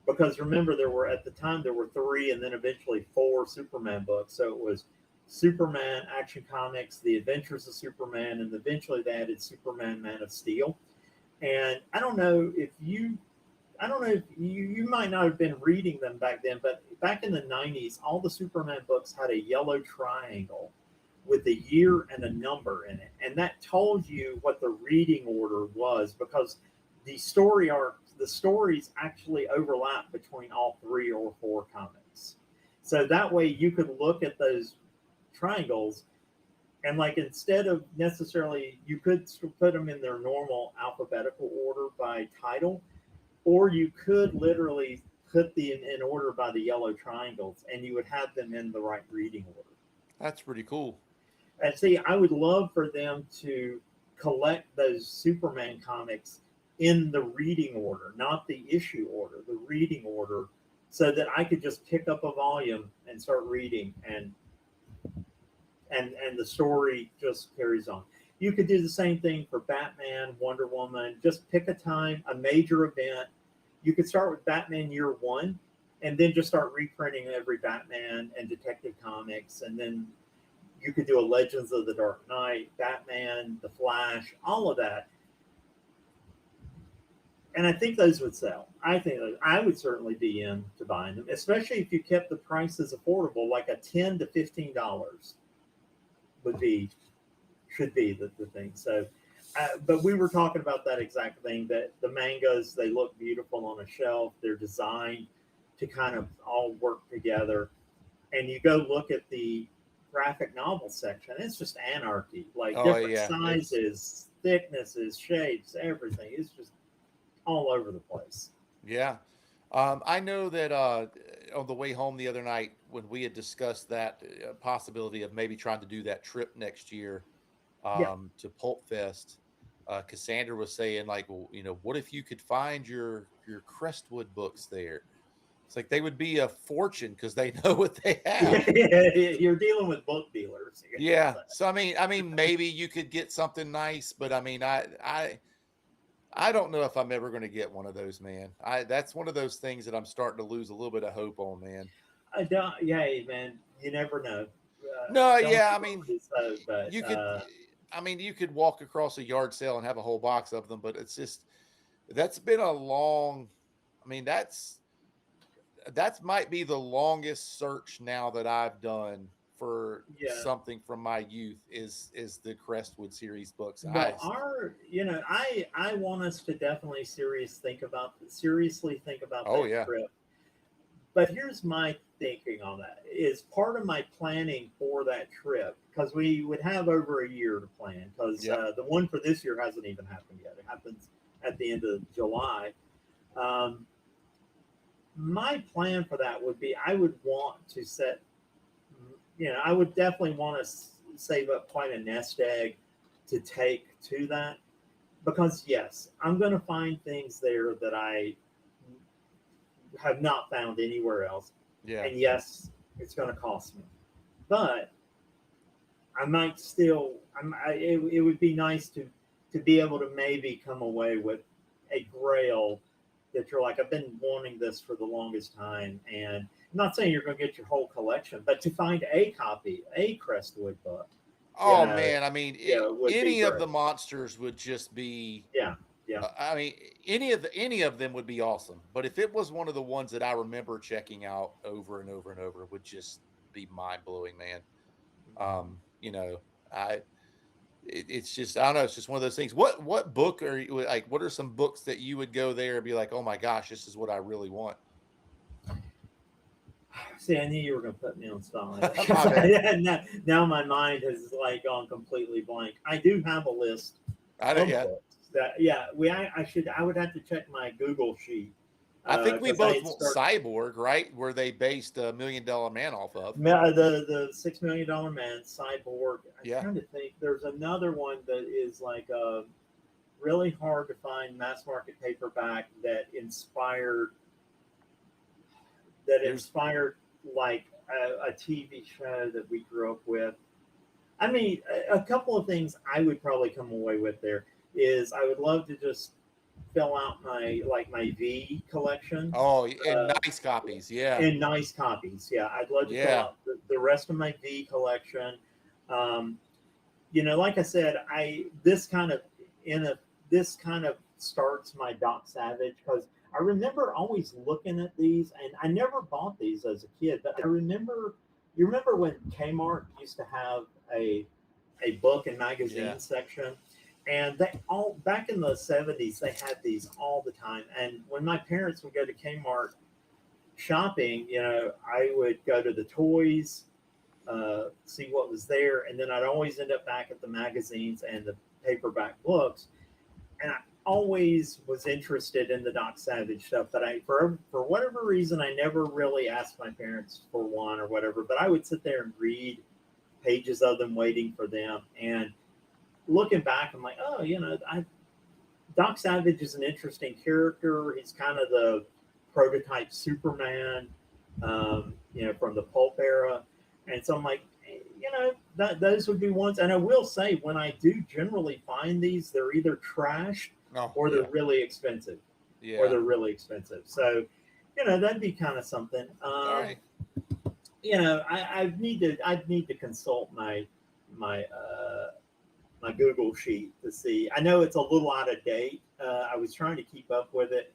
because remember at the time there were 3 and then eventually 4 Superman books. So it was Superman, Action Comics, The Adventures of Superman, and eventually they added Superman, Man of Steel. And I don't know if you might not have been reading them back then, but back in the 90s, all the Superman books had a yellow triangle with a year and a number in it. And that told you what the reading order was because the stories actually overlap between all 3 or 4 comics. So that way you could look at those triangles and like instead of necessarily, you could put them in their normal alphabetical order by title, or you could literally put them in order by the yellow triangles and you would have them in the right reading order. That's pretty cool. And see, I would love for them to collect those Superman comics in the reading order, not the issue order, the reading order, so that I could just pick up a volume and start reading and the story just carries on. you could do the same thing for Batman, Wonder Woman. Just pick a time, a major event. You could start with Batman Year One, and then just start reprinting every Batman and Detective Comics, and then you could do a Legends of the Dark Knight, Batman, The Flash, all of that. And I think those would sell. I think I would certainly be in to buying them, especially if you kept the prices affordable, like a $10 to $15 should be the thing. So, but we were talking about that exact thing, that the mangas, they look beautiful on a shelf. They're designed to kind of all work together. And you go look at the graphic novel section, it's just anarchy, like different sizes, thicknesses, shapes, everything. It's just all over the place. Yeah. I know that on the way home the other night, when we had discussed that possibility of maybe trying to do that trip next year to Pulp Fest, Cassandra was saying, like, well, what if you could find your Crestwood books there? It's like they would be a fortune because they know what they have. You're dealing with book dealers. Yeah. So I mean, maybe you could get something nice, but I mean, I don't know if I'm ever going to get one of those, man. That's one of those things that I'm starting to lose a little bit of hope on, man. I don't. Yeah, man. You never know. No, yeah. I mean, but you could. I mean, you could walk across a yard sale and have a whole box of them, but it's just that's been a long. I mean, that might be the longest search now that I've done for something from my youth is the Crestwood series books. But I want us to definitely seriously think about that trip. But here's my thinking on that. Is part of my planning for that trip, because we would have over a year to plan, because the one for this year hasn't even happened yet. It happens at the end of July. My plan for that would be, I would want to set, I would definitely want to save up quite a nest egg to take to that, because yes, I'm going to find things there that I have not found anywhere else. Yeah. And yes, it's going to cost me, but I might still, it would be nice to be able to maybe come away with a grail that you're like, I've been wanting this for the longest time. And I'm not saying you're going to get your whole collection, but to find a copy, a Crestwood book. Oh, man. I mean, any of the monsters would just be. Yeah. I mean, any of them would be awesome. But if it was one of the ones that I remember checking out over and over and over, it would just be mind blowing, man. It's just, I don't know. It's just one of those things. What book are you like? What are some books that you would go there and be like, oh my gosh, this is what I really want? See, I knew you were going to put me on spot. Now my mind has like gone completely blank. I do have a list. Books that, I would have to check my Google sheet. I think we both want Cyborg, right? Where they based $1 Million Man off of. The $6 Million Man, Cyborg. I'm trying to think. There's another one that is like really hard to find mass market paperback that inspired like a TV show that we grew up with. I mean, a couple of things I would probably come away with there is I would love to just fill out my V collection. Oh, and nice copies, yeah. And nice copies, yeah. I'd love to fill out the rest of my V collection. Like I said, this kind of starts my Doc Savage, because I remember always looking at these, and I never bought these as a kid, but you remember when Kmart used to have a book and magazine section? And they all back in the 70s, they had these all the time. And when my parents would go to Kmart shopping, I would go to the toys, see what was there, and then I'd always end up back at the magazines and the paperback books. And I always was interested in the Doc Savage stuff, but for whatever reason, I never really asked my parents for one or whatever. But I would sit there and read pages of them, waiting for them. And looking back, I'm like, Doc Savage is an interesting character. He's kind of the prototype Superman, from the pulp era. And so I'm like, those would be ones. And I will say, when I do generally find these, they're either trashed Oh, or yeah. they're really expensive. Yeah. So, that'd be kind of something. All right. I'd need to consult my my Google sheet to see. I know it's a little out of date. I was trying to keep up with it.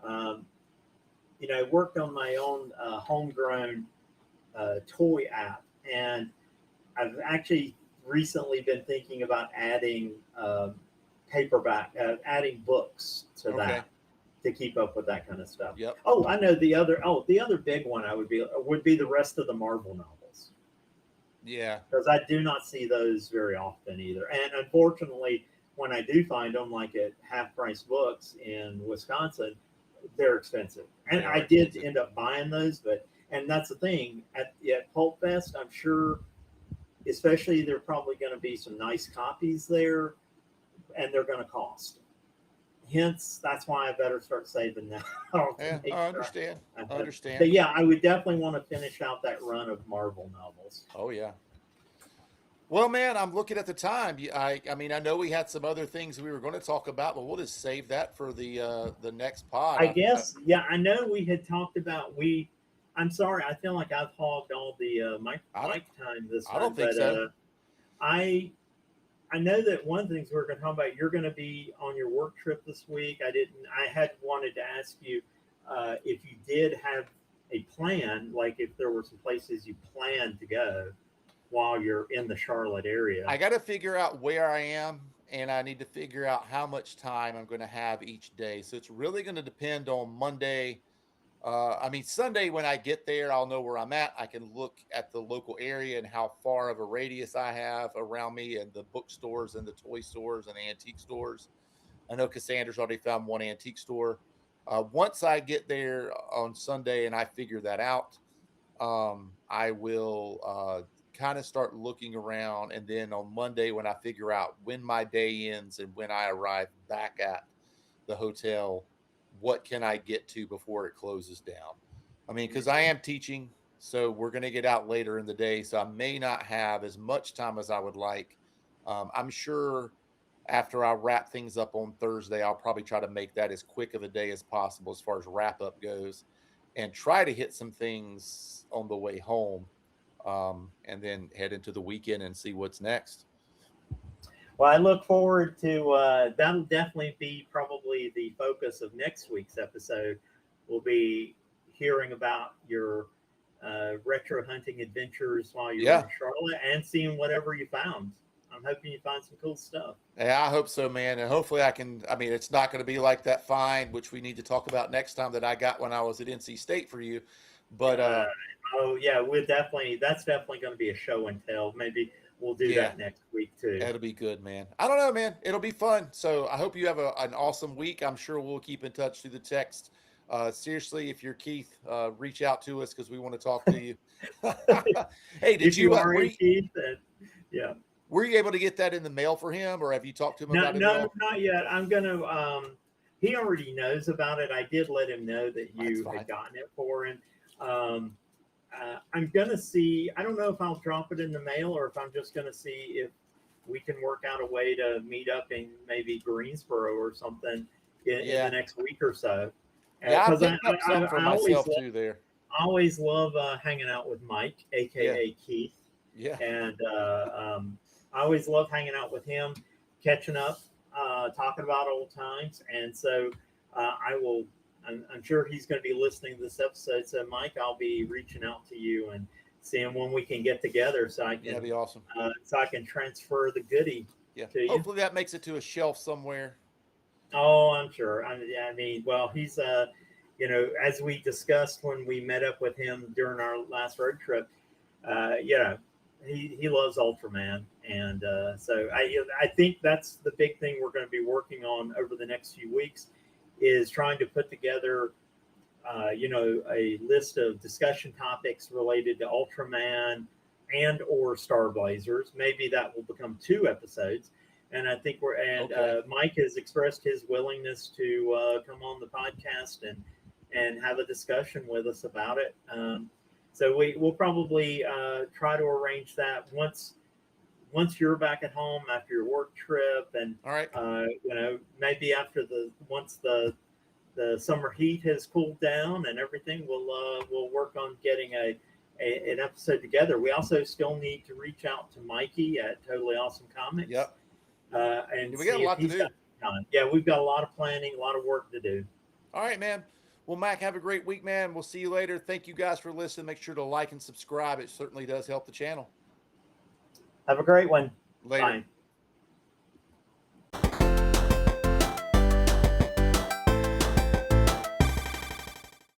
Um, I worked on my own homegrown toy app, and I've actually recently been thinking about adding adding books to Okay. that to keep up with that kind of stuff. Yep. Oh, I know the other big one would be the rest of the Marvel novels. Yeah. Because I do not see those very often either. And unfortunately, when I do find them, like at half price books in Wisconsin, they're expensive. And They are I did expensive. end up buying those, and that's the thing at Pulp Fest, I'm sure, especially there are probably going to be some nice copies there, and they're going to cost. Hence, that's why I better start saving now. Yeah, I understand. I understand. But yeah, I would definitely want to finish out that run of Marvel novels. Oh yeah. Well, man, I'm looking at the time. I mean, I know we had some other things we were going to talk about, but we'll just save that for the next pod. I guess, yeah, I know we had talked about I'm sorry, I feel like I've hogged all the mic time this time. I don't think so. I know that one of the things we're going to talk about, you're going to be on your work trip this week. I had wanted to ask you if you did have a plan, like if there were some places you planned to go while you're in the Charlotte area. I got to figure out where I am, and I need to figure out how much time I'm going to have each day. So it's really going to depend on Monday. I mean, Sunday when I get there, I'll know where I'm at. I can look at the local area and how far of a radius I have around me, and the bookstores and the toy stores and the antique stores. I know Cassandra's already found one antique store. Once I get there on Sunday and I figure that out, I will kind of start looking around. And then on Monday, when I figure out when my day ends and when I arrive back at the hotel, what can I get to before it closes down? I mean, because I am teaching, so we're going to get out later in the day. So I may not have as much time as I would like. I'm sure after I wrap things up on Thursday, I'll probably try to make that as quick of a day as possible as far as wrap up goes, and try to hit some things on the way home, and then head into the weekend and see what's next. Well, I look forward to that'll definitely be probably the focus of next week's episode. We'll be hearing about your retro hunting adventures while you're in Charlotte and seeing whatever you found. I'm hoping you find some cool stuff. Yeah, I hope so, man. And hopefully I mean, it's not going to be like that find, which we need to talk about next time, that I got when I was at NC State for you. But oh yeah, that's definitely going to be a show and tell. Maybe we'll do that next week too. That'll be good, man. I don't know, man. It'll be fun. So I hope you have an awesome week. I'm sure we'll keep in touch through the text. Seriously, if you're Keith, reach out to us because we want to talk to you. Hey, did you Keith? Yeah. Were you able to get that in the mail for him, or have you talked to him about it? No, not yet. I'm gonna. He already knows about it. I did let him know that you had gotten it for him. I'm gonna see. I don't know if I'll drop it in the mail or if I'm just gonna see if we can work out a way to meet up in maybe Greensboro or something in the next week or so. Yeah, I picked up some for myself too there. I always love hanging out with Mike, aka Keith. Yeah. And I always love hanging out with him, catching up, talking about old times. And so I'm sure he's going to be listening to this episode. So, Mike, I'll be reaching out to you and seeing when we can get together so I can. That'd be awesome. So I can transfer the goodie to you. Hopefully that makes it to a shelf somewhere. Oh, I'm sure. I mean, well, he's, as we discussed when we met up with him during our last road trip, he loves Ultraman. And so I think that's the big thing we're going to be working on over the next few weeks, is trying to put together, a list of discussion topics related to Ultraman and or Star Blazers. Maybe that will become 2 episodes. And I think Mike has expressed his willingness to come on the podcast and have a discussion with us about it. So we'll probably try to arrange that once you're back at home after your work trip, and All right. Maybe after once the summer heat has cooled down and everything, we'll work on getting an episode together. We also still need to reach out to Mikey at Totally Awesome Comics. Yep. And we got a lot to do. Yeah, we've got a lot of planning, a lot of work to do. All right, man. Well, Mac, have a great week, man. We'll see you later. Thank you guys for listening. Make sure to like and subscribe. It certainly does help the channel. Have a great one. Later. Bye.